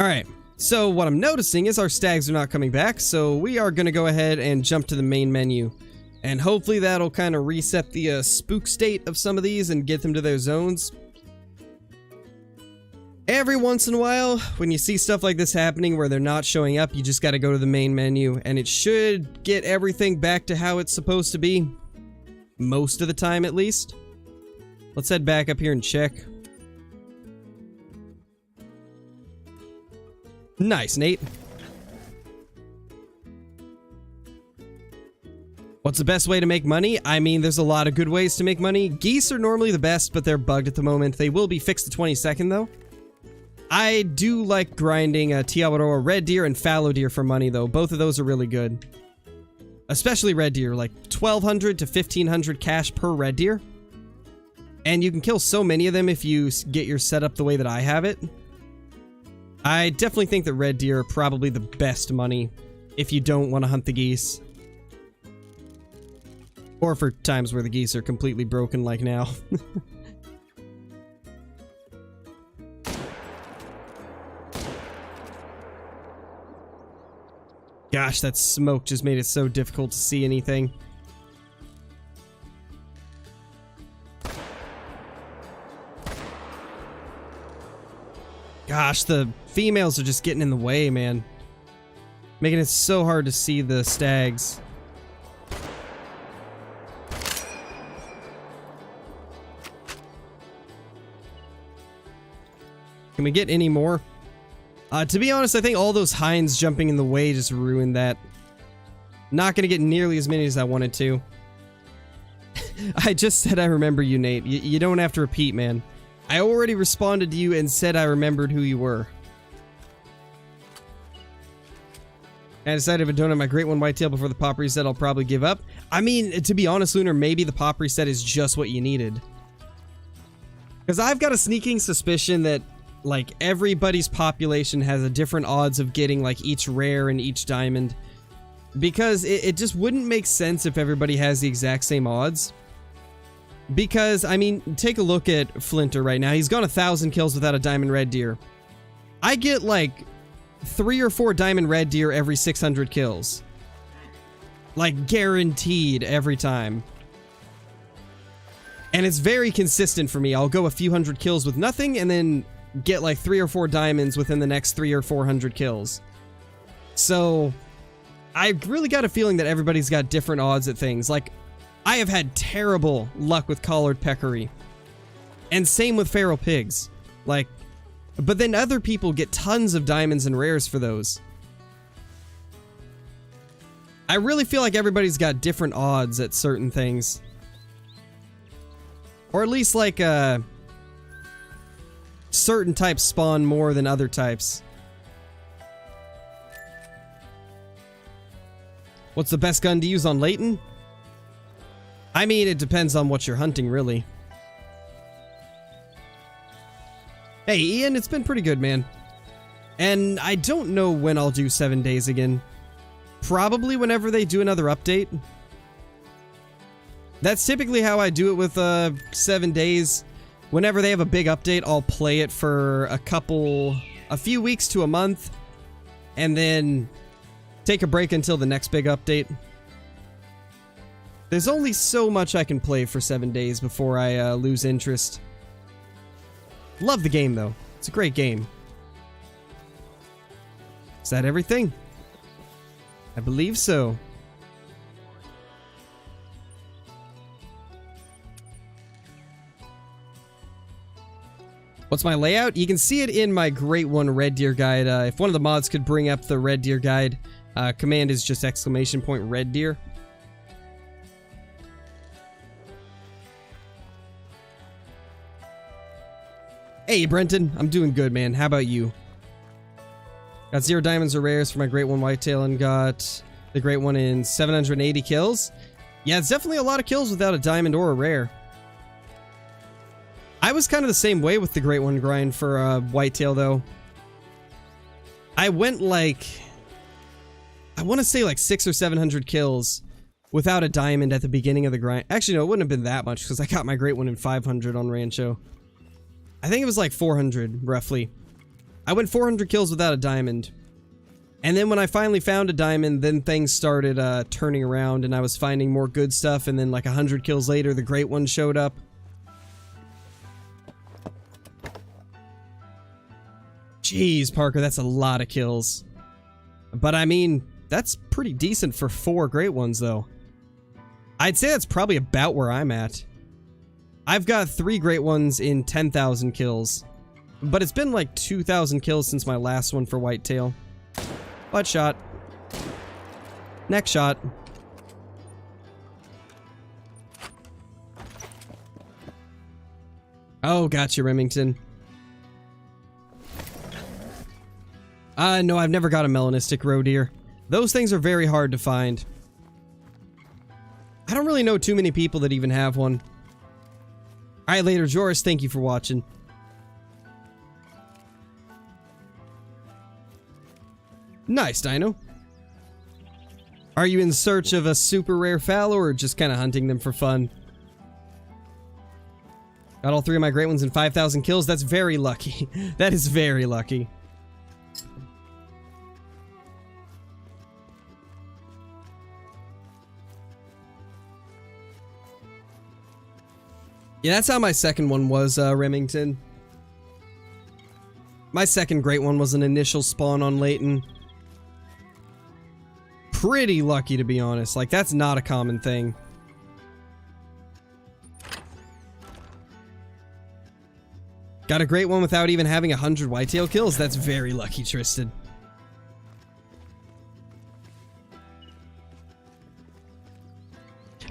Alright, so what I'm noticing is our stags are not coming back, so we are going to go ahead and jump to the main menu. And hopefully that'll kind of reset the spook state of some of these and get them to their zones. Every once in a while, when you see stuff like this happening where they're not showing up, you just got to go to the main menu, and it should get everything back to how it's supposed to be. Most of the time, at least. Let's head back up here and check. Nice, Nate. What's the best way to make money? I mean, there's a lot of good ways to make money. Geese are normally the best, but they're bugged at the moment. They will be fixed the 22nd, though. I do like grinding Tiawaroa Red Deer and Fallow Deer for money, though. Both of those are really good. Especially Red Deer, like 1,200 to 1,500 cash per Red Deer. And you can kill so many of them if you get your setup the way that I have it. I definitely think that Red Deer are probably the best money if you don't want to hunt the geese. Or for times where the geese are completely broken like now. Gosh, that smoke just made it so difficult to see anything. Gosh, the females are just getting in the way, man. Making it so hard to see the stags. Can we get any more? To be honest, I think all those hinds jumping in the way just ruined that. Not gonna get nearly as many as I wanted to. I just said I remember you, Nate. You don't have to repeat, man. I already responded to you and said I remembered who you were. I decided if I don't have my Great One Whitetail before the pop reset, I'll probably give up. I mean, to be honest, Lunar, maybe the pop reset is just what you needed. Because I've got a sneaking suspicion that like everybody's population has a different odds of getting like each rare and each diamond, because it just wouldn't make sense if everybody has the exact same odds. Because I mean, take a look at Flinter right now. He's gone 1,000 kills without a diamond red deer. I get like 3 or 4 diamond red deer every 600 kills, like guaranteed every time. And it's very consistent for me. I'll go a few hundred kills with nothing and then get like 3 or 4 diamonds within the next 300 or 400 kills. So I really got a feeling that everybody's got different odds at things. Like, I have had terrible luck with collared peccary, and same with feral pigs. Like, but then other people get tons of diamonds and rares for those. I really feel like everybody's got different odds at certain things, or at least like certain types spawn more than other types. What's the best gun to use on Layton? I mean, it depends on what you're hunting, really. Hey, Ian, it's been pretty good, man. And I don't know when I'll do 7 days again. Probably whenever they do another update. That's typically how I do it with 7 days. Whenever they have a big update, I'll play it for a few weeks to a month, and then take a break until the next big update. There's only so much I can play for 7 days before I lose interest. Love the game, though. It's a great game. Is that everything? I believe so. What's my layout? You can see it in my Great One Red Deer guide. If one of the mods could bring up the Red Deer guide, command is just ! Red Deer. Hey, Brenton. I'm doing good, man. How about you? Got 0 diamonds or rares for my Great One Whitetail and got the Great One in 780 kills. Yeah, it's definitely a lot of kills without a diamond or a rare. I was kind of the same way with the Great One grind for Whitetail, though. I went like, I want to say like 600 or 700 kills without a diamond at the beginning of the grind. Actually, no, it wouldn't have been that much because I got my Great One in 500 on Rancho. I think it was like 400, roughly. I went 400 kills without a diamond. And then when I finally found a diamond, then things started turning around and I was finding more good stuff. And then like 100 kills later, the Great One showed up. Jeez, Parker, that's a lot of kills. But I mean, that's pretty decent for 4 Great Ones, though. I'd say that's probably about where I'm at. I've got 3 Great Ones in 10,000 kills. But it's been like 2,000 kills since my last one for Whitetail. Butt shot. Neck shot. Oh, gotcha, Remington. No, I've never got a melanistic roe deer. Those things are very hard to find. I don't really know too many people that even have one. Alright, later, Joris, thank you for watching. Nice, Dino. Are you in search of a super rare fallow or just kind of hunting them for fun? Got all 3 of my Great Ones in 5,000 kills. That's very lucky. That is very lucky. Yeah, that's how my second one was, Remington. My second Great One was an initial spawn on Layton. Pretty lucky, to be honest. Like, that's not a common thing. Got a Great One without even having 100 whitetail kills? That's very lucky, Tristan.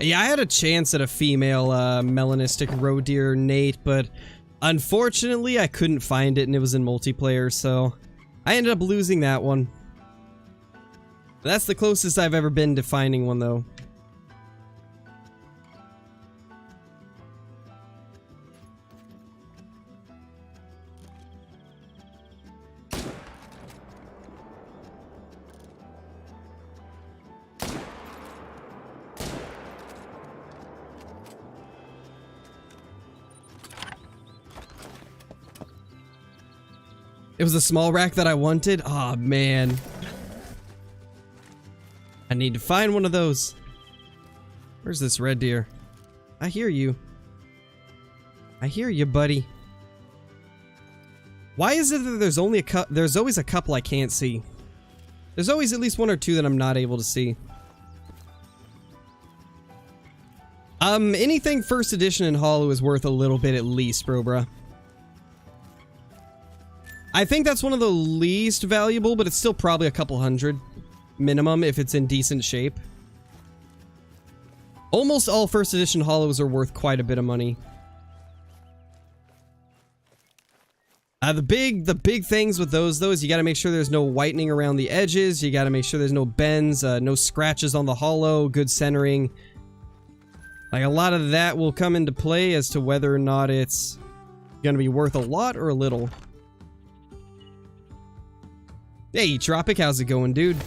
Yeah, I had a chance at a female melanistic roe deer Nate, but unfortunately I couldn't find it and it was in multiplayer, so I ended up losing that one. That's the closest I've ever been to finding one, though. It was a small rack that I wanted? Aw, man. I need to find one of those. Where's this red deer? I hear you. I hear you, buddy. Why is it that there's always a couple I can't see? There's always at least 1 or 2 that I'm not able to see. Anything first edition and hollow is worth a little bit at least, bruh. I think that's one of the least valuable, but it's still probably a couple hundred minimum if it's in decent shape. Almost all first edition hollows are worth quite a bit of money. The big things with those though is you gotta make sure there's no whitening around the edges, you gotta make sure there's no bends, no scratches on the hollow, good centering. Like, a lot of that will come into play as to whether or not it's gonna be worth a lot or a little. Hey, Tropic, how's it going, dude?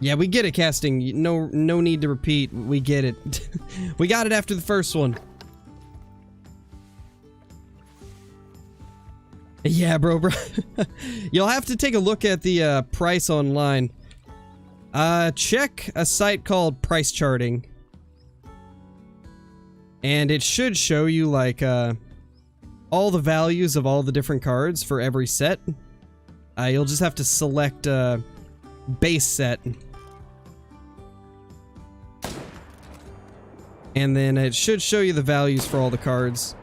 Yeah, we get it, casting. No need to repeat. We get it. We got it after the first one. Yeah, bro. You'll have to take a look at the price online. Check a site called Price Charting. And it should show you, like, all the values of all the different cards for every set. You'll just have to select base set. And then it should show you the values for all the cards.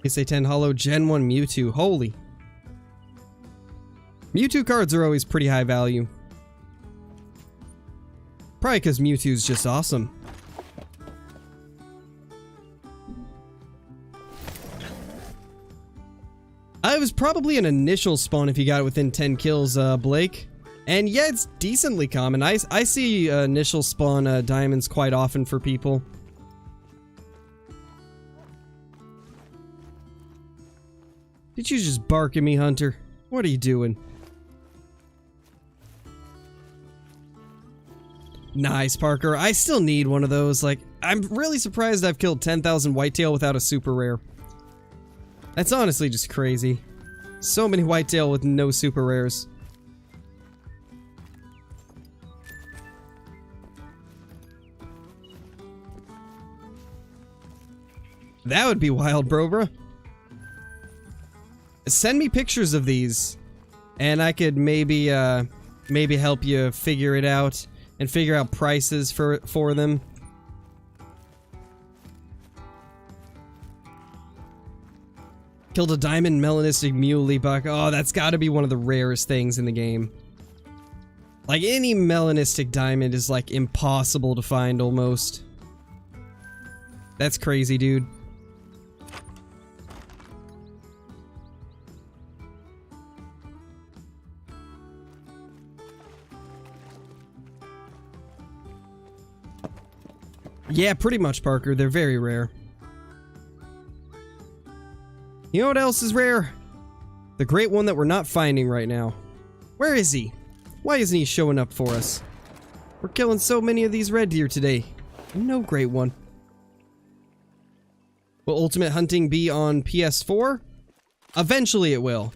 PSA 10 Holo Gen 1 Mewtwo. Holy. Mewtwo cards are always pretty high value. Probably because Mewtwo's just awesome. It was probably an initial spawn if you got it within 10 kills, Blake. And yeah, it's decently common. I see initial spawn diamonds quite often for people. Did you just bark at me, Hunter? What are you doing? Nice, Parker. I still need one of those. Like, I'm really surprised I've killed 10,000 whitetail without a super rare. That's honestly just crazy. So many whitetail with no super rares. That would be wild, bro. Send me pictures of these, and I could maybe help you figure it out and figure out prices for them. Killed a diamond melanistic muley buck. Oh, that's got to be one of the rarest things in the game. Like, any melanistic diamond is like impossible to find almost. That's crazy, dude. Yeah, pretty much, Parker. They're very rare. You know what else is rare? The great one that we're not finding right now. Where is he? Why isn't he showing up for us? We're killing so many of these red deer today. No great one. Will Ultimate Hunting be on PS4? Eventually it will.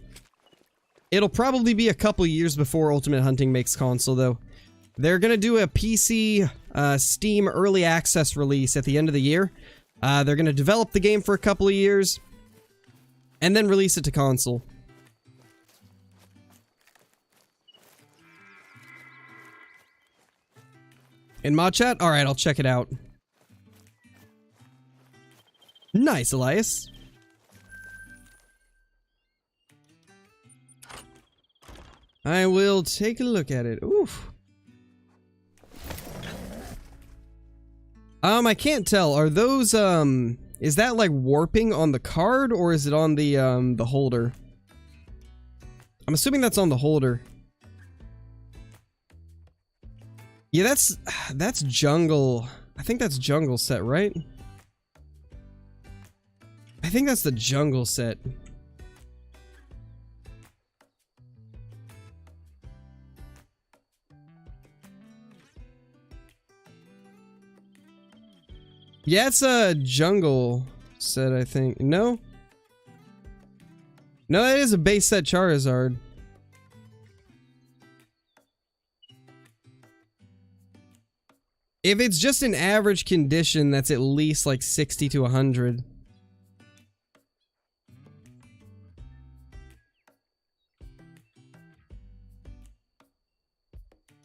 It'll probably be a couple years before Ultimate Hunting makes console, though. They're gonna do a PC Steam Early Access release at the end of the year. They're gonna develop the game for a couple of years, and then release it to console. In mod chat? Alright, I'll check it out. Nice, Elias. I will take a look at it. Oof. I can't tell. Are those, is that like warping on the card, or is it on the holder? I'm assuming that's on the holder. Yeah, that's jungle. I think that's jungle set, right? I think that's the jungle set. Yeah, it's a jungle set, I think. No? No, that is a base set Charizard. If it's just in average condition, that's at least like 60 to 100.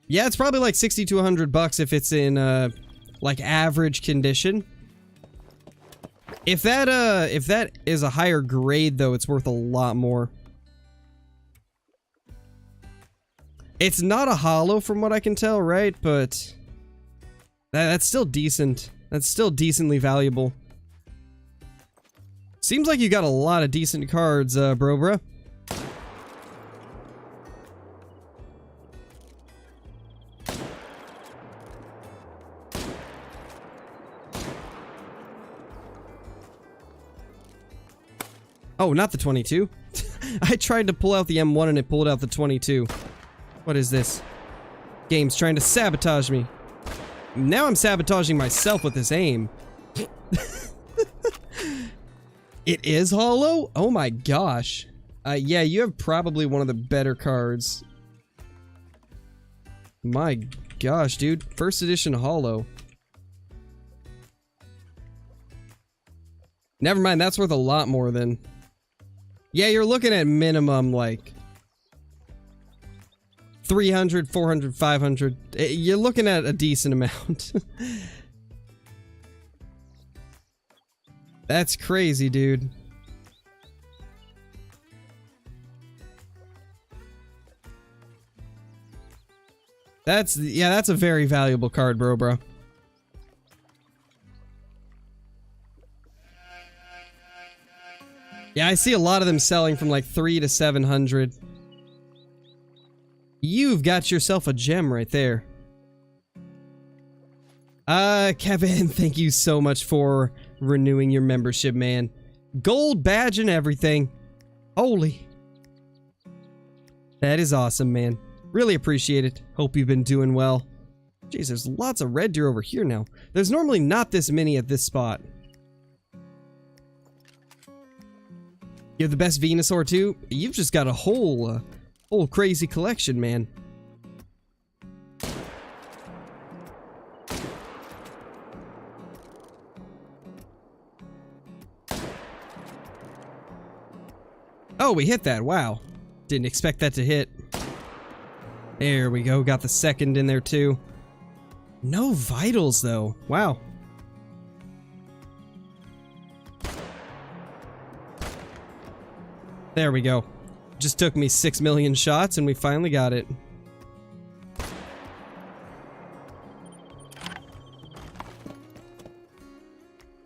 Yeah, it's probably like 60 to 100 bucks if it's in like average condition. If that is a higher grade though, it's worth a lot more. It's not a holo from what I can tell, right? But that's still decent. That's still decently valuable. Seems like you got a lot of decent cards, bruh. Oh, not the 22. I tried to pull out the M1 and it pulled out the 22. What is this? Game's trying to sabotage me. Now I'm sabotaging myself with this aim. It is hollow? Oh my gosh. Yeah, you have probably one of the better cards. My gosh, dude. First edition hollow. Never mind, that's worth a lot more than... Yeah, you're looking at minimum, like... 300, 400, 500. You're looking at a decent amount. That's crazy, dude. That's a very valuable card, bro. Yeah, I see a lot of them selling from like 300 to 700. You've got yourself a gem right there. Kevin, thank you so much for renewing your membership, man. Gold badge and everything. Holy. That is awesome, man. Really appreciate it. Hope you've been doing well. Jeez, there's lots of red deer over here now. There's normally not this many at this spot. You have the best Venusaur too? You've just got a whole crazy collection, man. Oh, we hit that. Wow. Didn't expect that to hit. There we go. Got the second in there too. No vitals though. Wow. There we go. Just took me 6 million shots and we finally got it.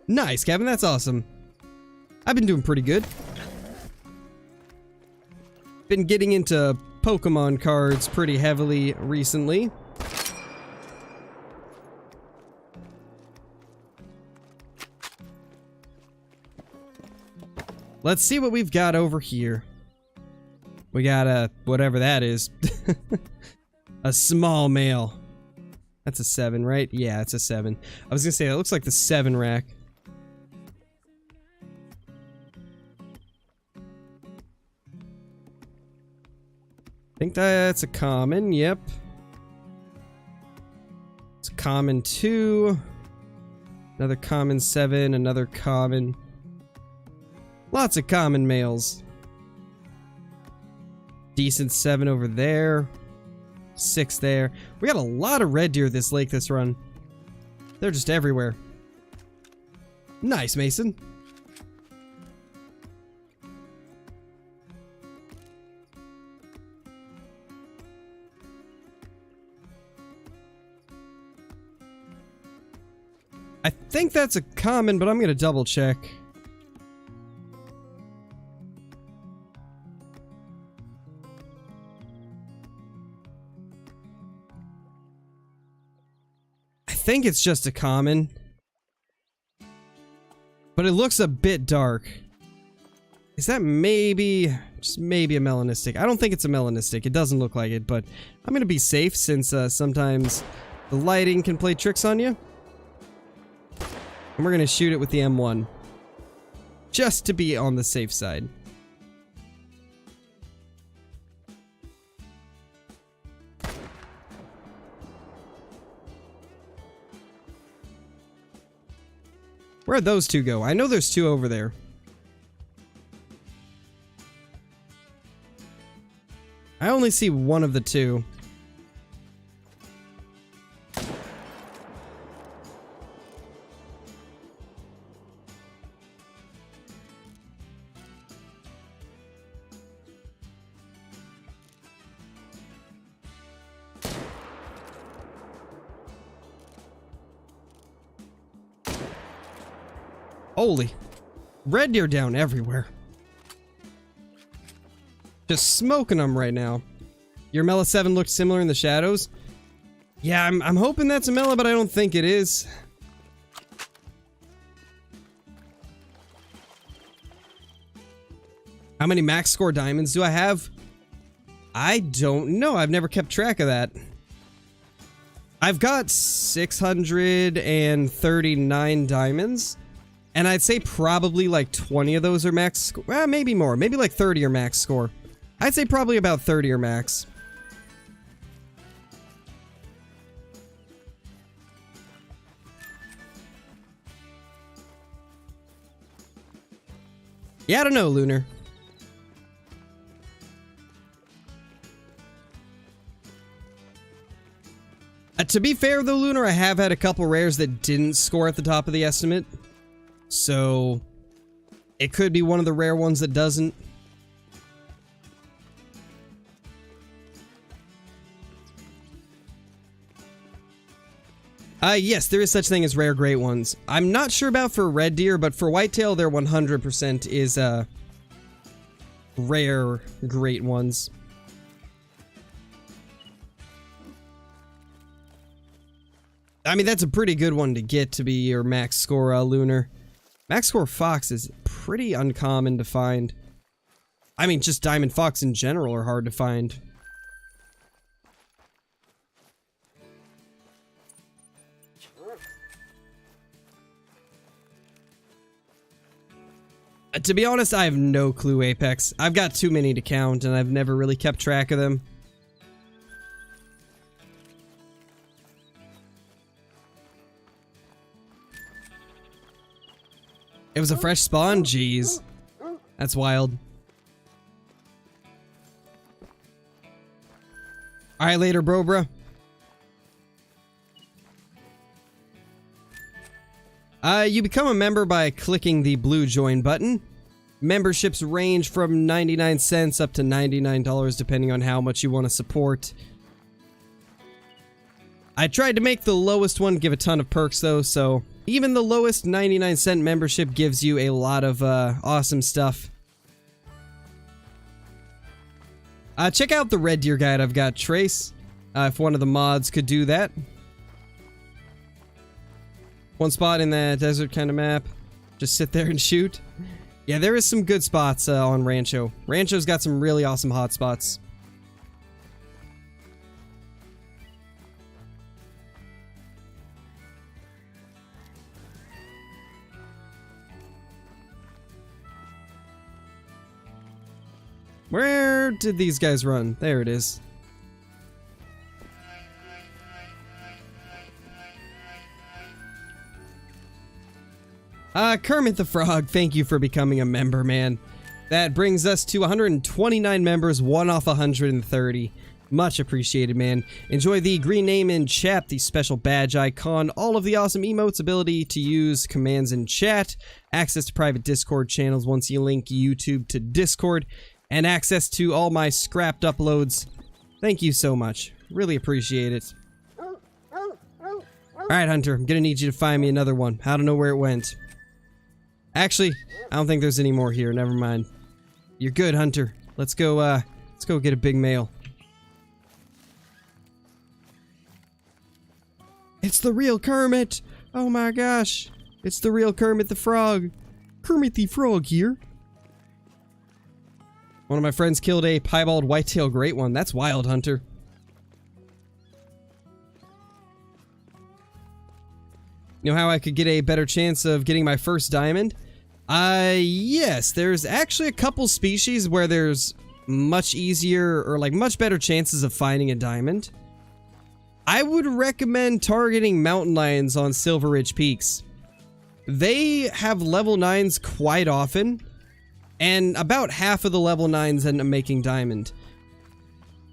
Nice, Kevin. That's awesome. I've been doing pretty good. Been getting into Pokemon cards pretty heavily recently. Let's see what we've got over here. We got a, whatever that is. A small male. That's a 7, right? Yeah, it's a 7. I was gonna say, that looks like the 7 rack. I think that's a common, yep. It's a common 2. Another common 7, another common. Lots of common males. Decent 7 over there. 6 there. We got a lot of red deer this lake this run. They're just everywhere. Nice, Mason. I think that's a common, but I'm gonna double check. I think it's just a common. But it looks a bit dark. Is that maybe, just maybe a melanistic? I don't think it's a melanistic. It doesn't look like it, but I'm gonna be safe since sometimes the lighting can play tricks on you. And we're gonna shoot it with the M1. Just to be on the safe side. Where'd those two go? I know there's 2 over there. I only see one of the 2. Holy. Red deer down everywhere. Just smoking them right now. Your Mela 7 looked similar in the shadows. Yeah, I'm hoping that's a Mela, but I don't think it is. How many max score diamonds do I have? I don't know. I've never kept track of that. I've got 639 diamonds. And I'd say probably like 20 of those are max score. Well, maybe more. Maybe like 30 are max score. I'd say probably about 30 are max. Yeah, I don't know, Lunar. To be fair though, Lunar, I have had a couple rares that didn't score at the top of the estimate. So, it could be one of the rare ones that doesn't. Yes, there is such thing as rare great ones. I'm not sure about for red deer, but for whitetail, there 100% is, rare great ones. I mean, that's a pretty good one to get to be your max score, Lunar. Max score fox is pretty uncommon to find. I mean, just diamond fox in general are hard to find. To be honest, I have no clue, Apex. I've got too many to count, and I've never really kept track of them. It was a fresh spawn? Jeez. That's wild. Alright, later, bro. You become a member by clicking the blue join button. Memberships range from 99 cents up to $99 depending on how much you want to support. I tried to make the lowest one give a ton of perks though, so even the lowest 99-cent membership gives you a lot of awesome stuff. Check out the red deer guide I've got, Trace, if one of the mods could do that. One spot in that desert kind of map. Just sit there and shoot. Yeah, there is some good spots on Rancho. Rancho's got some really awesome hot spots. Where did these guys run? There it is. Kermit the Frog, thank you for becoming a member, man. That brings us to 129 members, 1 off 130. Much appreciated, man. Enjoy the green name in chat, the special badge icon, all of the awesome emotes, ability to use commands in chat, access to private Discord channels once you link YouTube to Discord, and access to all my scrapped uploads. Thank you so much. Really appreciate it. Alright, Hunter, I'm gonna need you to find me another one. I don't know where it went. Actually, I don't think there's any more here. Never mind. You're good, Hunter. Let's go get a big male. It's the real Kermit! Oh my gosh. It's the real Kermit the Frog. Kermit the Frog here. One of my friends killed a piebald whitetail great one. That's wild, Hunter. You know how I could get a better chance of getting my first diamond? Yes, there's actually a couple species where there's much easier or like much better chances of finding a diamond. I would recommend targeting mountain lions on Silver Ridge Peaks. They have level 9s quite often, and about half of the level 9s end up making diamond.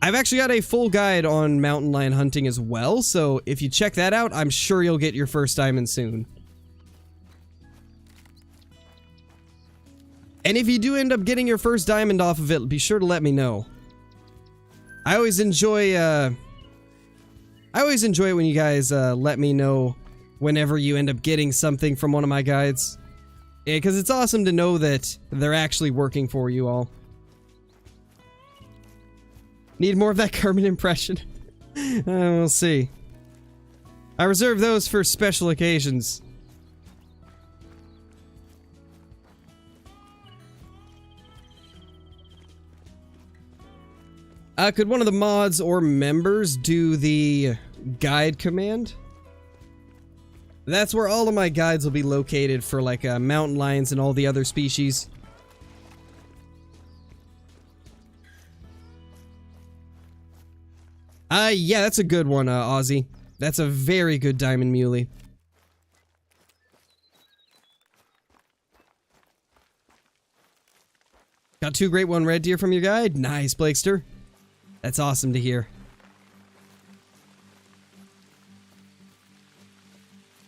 I've actually got a full guide on mountain lion hunting as well, so if you check that out, I'm sure you'll get your first diamond soon. And if you do end up getting your first diamond off of it, be sure to let me know. I always enjoy it when you guys let me know whenever you end up getting something from one of my guides. Yeah, because it's awesome to know that they're actually working for you all. Need more of that Kermit impression? We'll see. I reserve those for special occasions. Could one of the mods or members do the guide command? That's where all of my guides will be located for like mountain lions and all the other species. Yeah, that's a good one, Ozzy. That's a very good diamond muley. Got 2 great 1 red deer from your guide? Nice, Blakester. That's awesome to hear.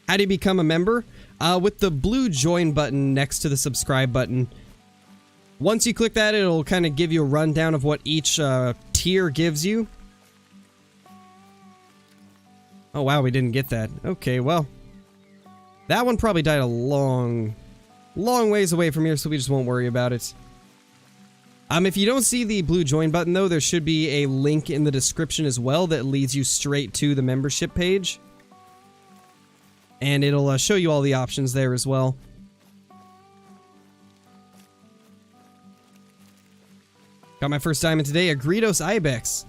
How do you become a member? With the blue join button next to the subscribe button. Once you click that, it'll kind of give you a rundown of what each tier gives you. Oh wow, we didn't get that. Okay, well. That one probably died a long ways away from here, so we just won't worry about it. If you don't see the blue join button though, there should be a link in the description as well that leads you straight to the membership page. And it'll show you all the options there as well. Got my first diamond today, a Greedos Ibex.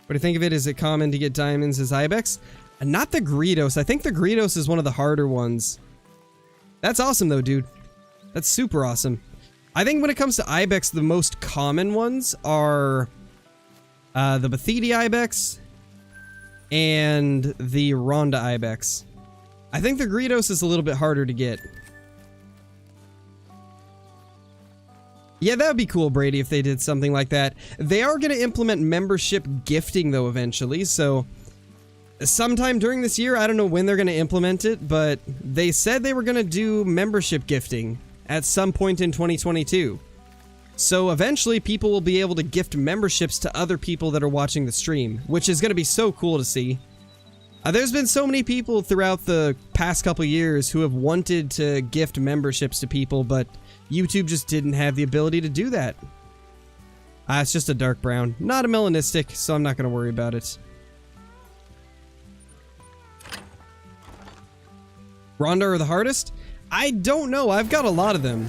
What do you think of it? Is it common to get diamonds as Ibex? Not the Greedos. I think the Greedos is one of the harder ones. That's awesome though, dude. That's super awesome. I think when it comes to Ibex, the most common ones are the Bathidi Ibex and the Ronda Ibex. I think the Greedos is a little bit harder to get. Yeah, that would be cool, Brady, if they did something like that. They are going to implement membership gifting, though, eventually, so sometime during this year, I don't know when they're going to implement it, but they said they were going to do membership gifting at some point in 2022. So eventually, people will be able to gift memberships to other people that are watching the stream, which is going to be so cool to see. There's been so many people throughout the past couple years who have wanted to gift memberships to people, but YouTube just didn't have the ability to do that. It's just a dark brown. Not a melanistic, so I'm not going to worry about it. Ronda are the hardest? I don't know. I've got a lot of them.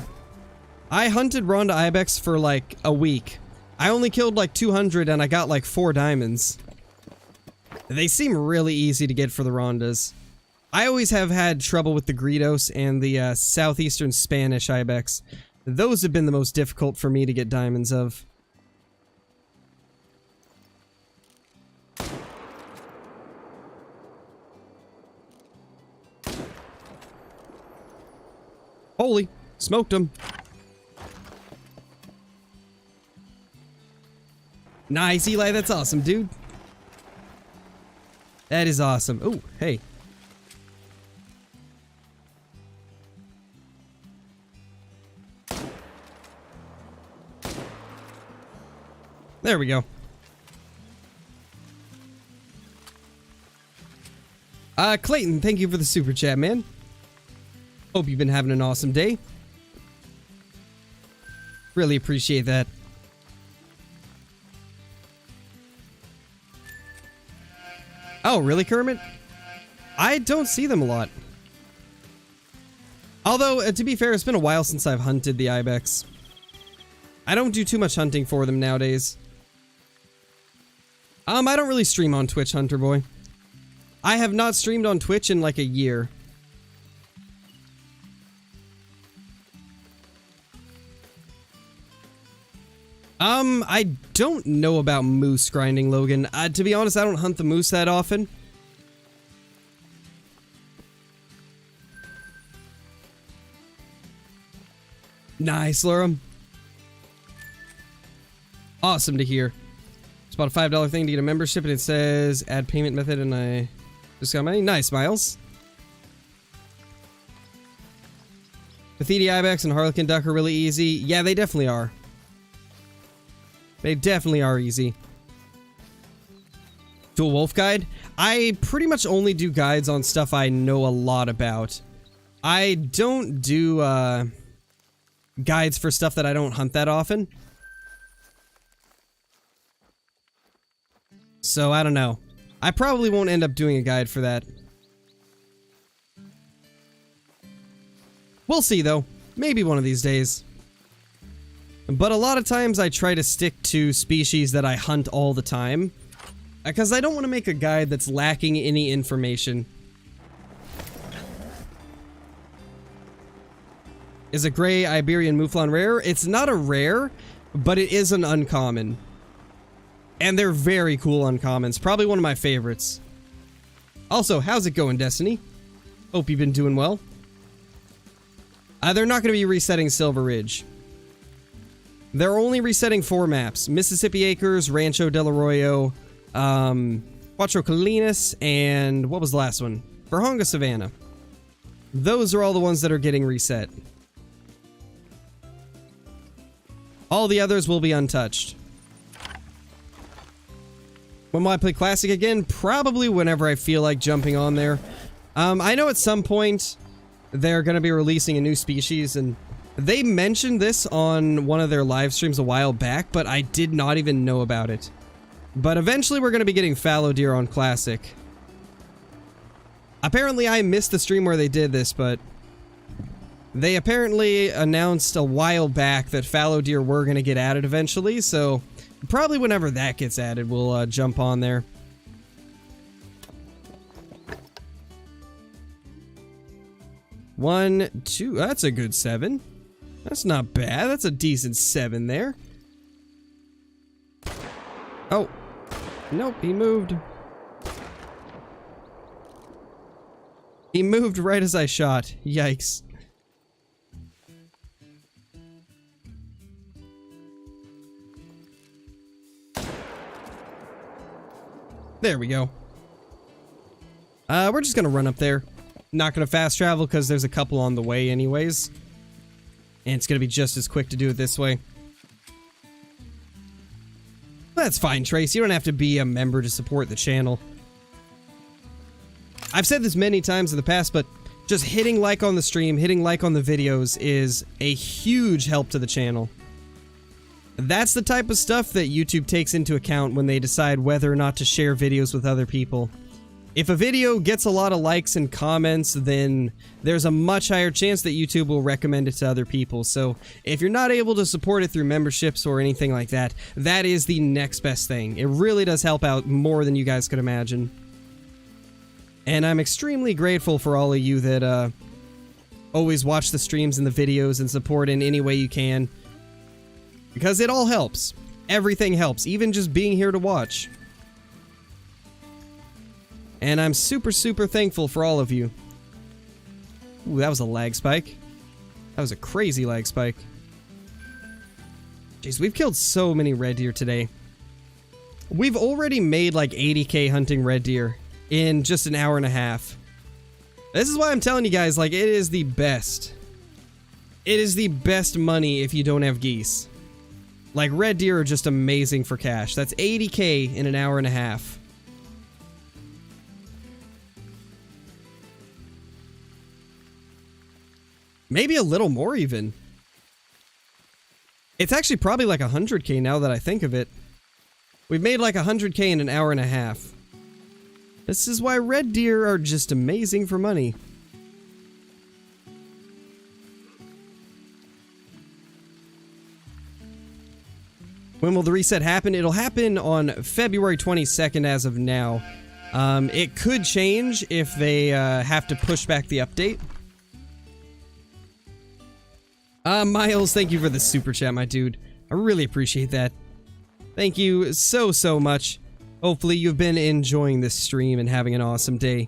I hunted Ronda Ibex for like a week. I only killed like 200 and I got like 4 diamonds. They seem really easy to get for the Rondas. I always have had trouble with the Greedos and the southeastern Spanish Ibex. Those have been the most difficult for me to get diamonds of. Holy, smoked him. Nice, Eli, that's awesome, dude. That is awesome. Oh, hey. There we go. Clayton, thank you for the super chat, man. Hope you've been having an awesome day. Really appreciate that. Oh, really, Kermit? I don't see them a lot. Although, to be fair, it's been a while since I've hunted the Ibex. I don't do too much hunting for them nowadays. I don't really stream on Twitch, Hunter Boy. I have not streamed on Twitch in like a year. I don't know about moose grinding, Logan. To be honest, I don't hunt the moose that often. Nice, Lurum. Awesome to hear. It's about a $5 thing to get a membership, and it says add payment method, and I just got money. Nice, Miles. Bathidi Ibex and Harlequin Duck are really easy. Yeah, they definitely are. They definitely are easy. Do a wolf guide? I pretty much only do guides on stuff I know a lot about. I don't do guides for stuff that I don't hunt that often. So, I don't know. I probably won't end up doing a guide for that. We'll see, though. Maybe one of these days. But a lot of times I try to stick to species that I hunt all the time. Because I don't want to make a guide that's lacking any information. Is a gray Iberian mouflon rare? It's not a rare, but it is an uncommon. And they're very cool uncommons. Probably one of my favorites. Also, how's it going, Destiny? Hope you've been doing well. They're not going to be resetting Silver Ridge. They're only resetting 4 maps. Mississippi Acres, Rancho del Arroyo, Cuatro Colinas, and what was the last one? Berhonga Savannah. Those are all the ones that are getting reset. All the others will be untouched. When will I play Classic again? Probably whenever I feel like jumping on there. I know at some point they're going to be releasing a new species, and they mentioned this on one of their live streams a while back, but I did not even know about it. But eventually we're going to be getting fallow deer on Classic. Apparently I missed the stream where they did this, but they apparently announced a while back that fallow deer were going to get added eventually, so probably whenever that gets added, we'll jump on there. One, two, that's a good 7. That's not bad. That's a decent 7 there. Oh. Nope, he moved. He moved right as I shot. Yikes. There we go. We're just gonna run up there. Not gonna fast travel because there's a couple on the way anyways. And it's gonna be just as quick to do it this way. That's fine, Trace. You don't have to be a member to support the channel. I've said this many times in the past, but just hitting like on the stream, hitting like on the videos is a huge help to the channel. That's the type of stuff that YouTube takes into account when they decide whether or not to share videos with other people. If a video gets a lot of likes and comments, then there's a much higher chance that YouTube will recommend it to other people. So if you're not able to support it through memberships or anything like that, that is the next best thing. It really does help out more than you guys could imagine. And I'm extremely grateful for all of you that always watch the streams and the videos and support in any way you can. Because it all helps. Everything helps, even just being here to watch. And I'm super, super thankful for all of you. Ooh, that was a lag spike. That was a crazy lag spike. Jeez, we've killed so many red deer today. We've already made like 80k hunting red deer in just an hour and a half. This is why I'm telling you guys, like, it is the best. It is the best money if you don't have geese. Like, red deer are just amazing for cash. That's 80k in an hour and a half. Maybe a little more even. It's actually probably like 100k now that I think of it. We've made like 100k in an hour and a half. This is why red deer are just amazing for money. When will the reset happen? It'll happen on February 22nd as of now. It could change if they have to push back the update. Miles, thank you for the super chat, my dude. I really appreciate that. Thank you so, so much. Hopefully you've been enjoying this stream and having an awesome day.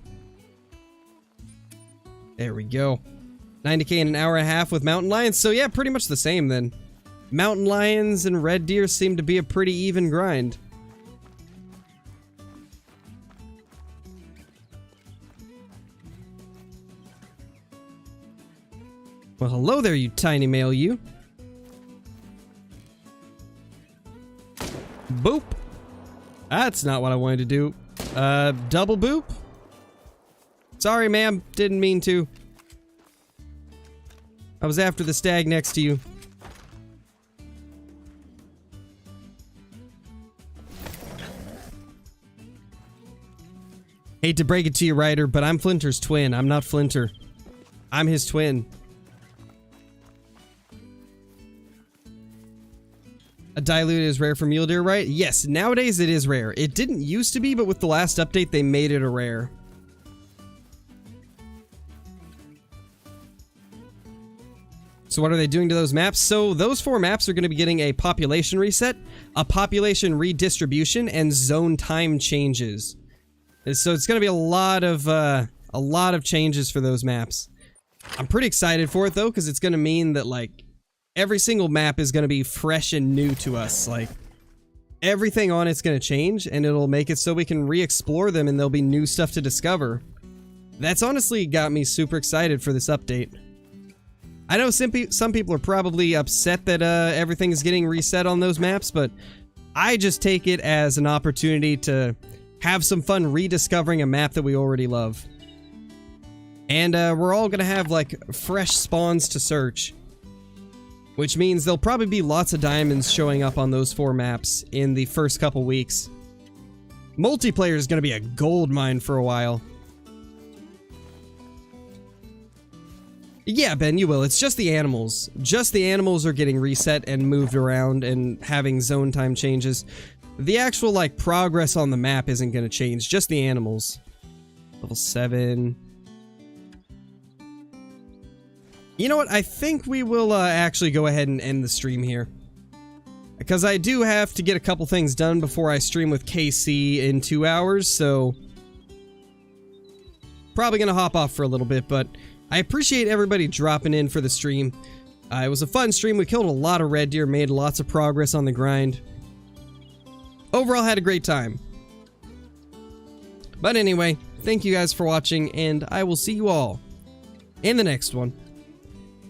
There we go. 90k in an hour and a half with mountain lions. So yeah, pretty much the same then. Mountain lions and red deer seem to be a pretty even grind. Well, hello there, you tiny male, you. Boop. That's not what I wanted to do. Double boop? Sorry, ma'am. Didn't mean to. I was after the stag next to you. Hate to break it to you, Ryder, but I'm Flinter's twin. I'm not Flinter. I'm his twin. A dilute is rare for mule deer, right? Yes, nowadays it is rare. It didn't used to be, but with the last update, they made it a rare. So what are they doing to those maps? So those 4 maps are going to be getting a population reset, a population redistribution, and zone time changes. So it's going to be a lot of changes for those maps. I'm pretty excited for it though, because it's going to mean that like every single map is going to be fresh and new to us. Like everything on it's going to change, and it'll make it so we can re-explore them, and there'll be new stuff to discover. That's honestly got me super excited for this update. I know some people are probably upset that everything is getting reset on those maps, but I just take it as an opportunity to have some fun rediscovering a map that we already love. And we're all gonna have like fresh spawns to search, which means there'll probably be lots of diamonds showing up on those 4 maps in the first couple weeks. Multiplayer is gonna be a gold mine for a while. Yeah, Ben, you will. It's just the animals. Just the animals are getting reset and moved around and having zone time changes. The actual, like, progress on the map isn't going to change. Just the animals. Level 7. You know what? I think we will actually go ahead and end the stream here. Because I do have to get a couple things done before I stream with KC in 2 hours, so... Probably going to hop off for a little bit, but... I appreciate everybody dropping in for the stream. It was a fun stream. We killed a lot of red deer, made lots of progress on the grind. Overall, had a great time. But anyway, thank you guys for watching, and I will see you all in the next one.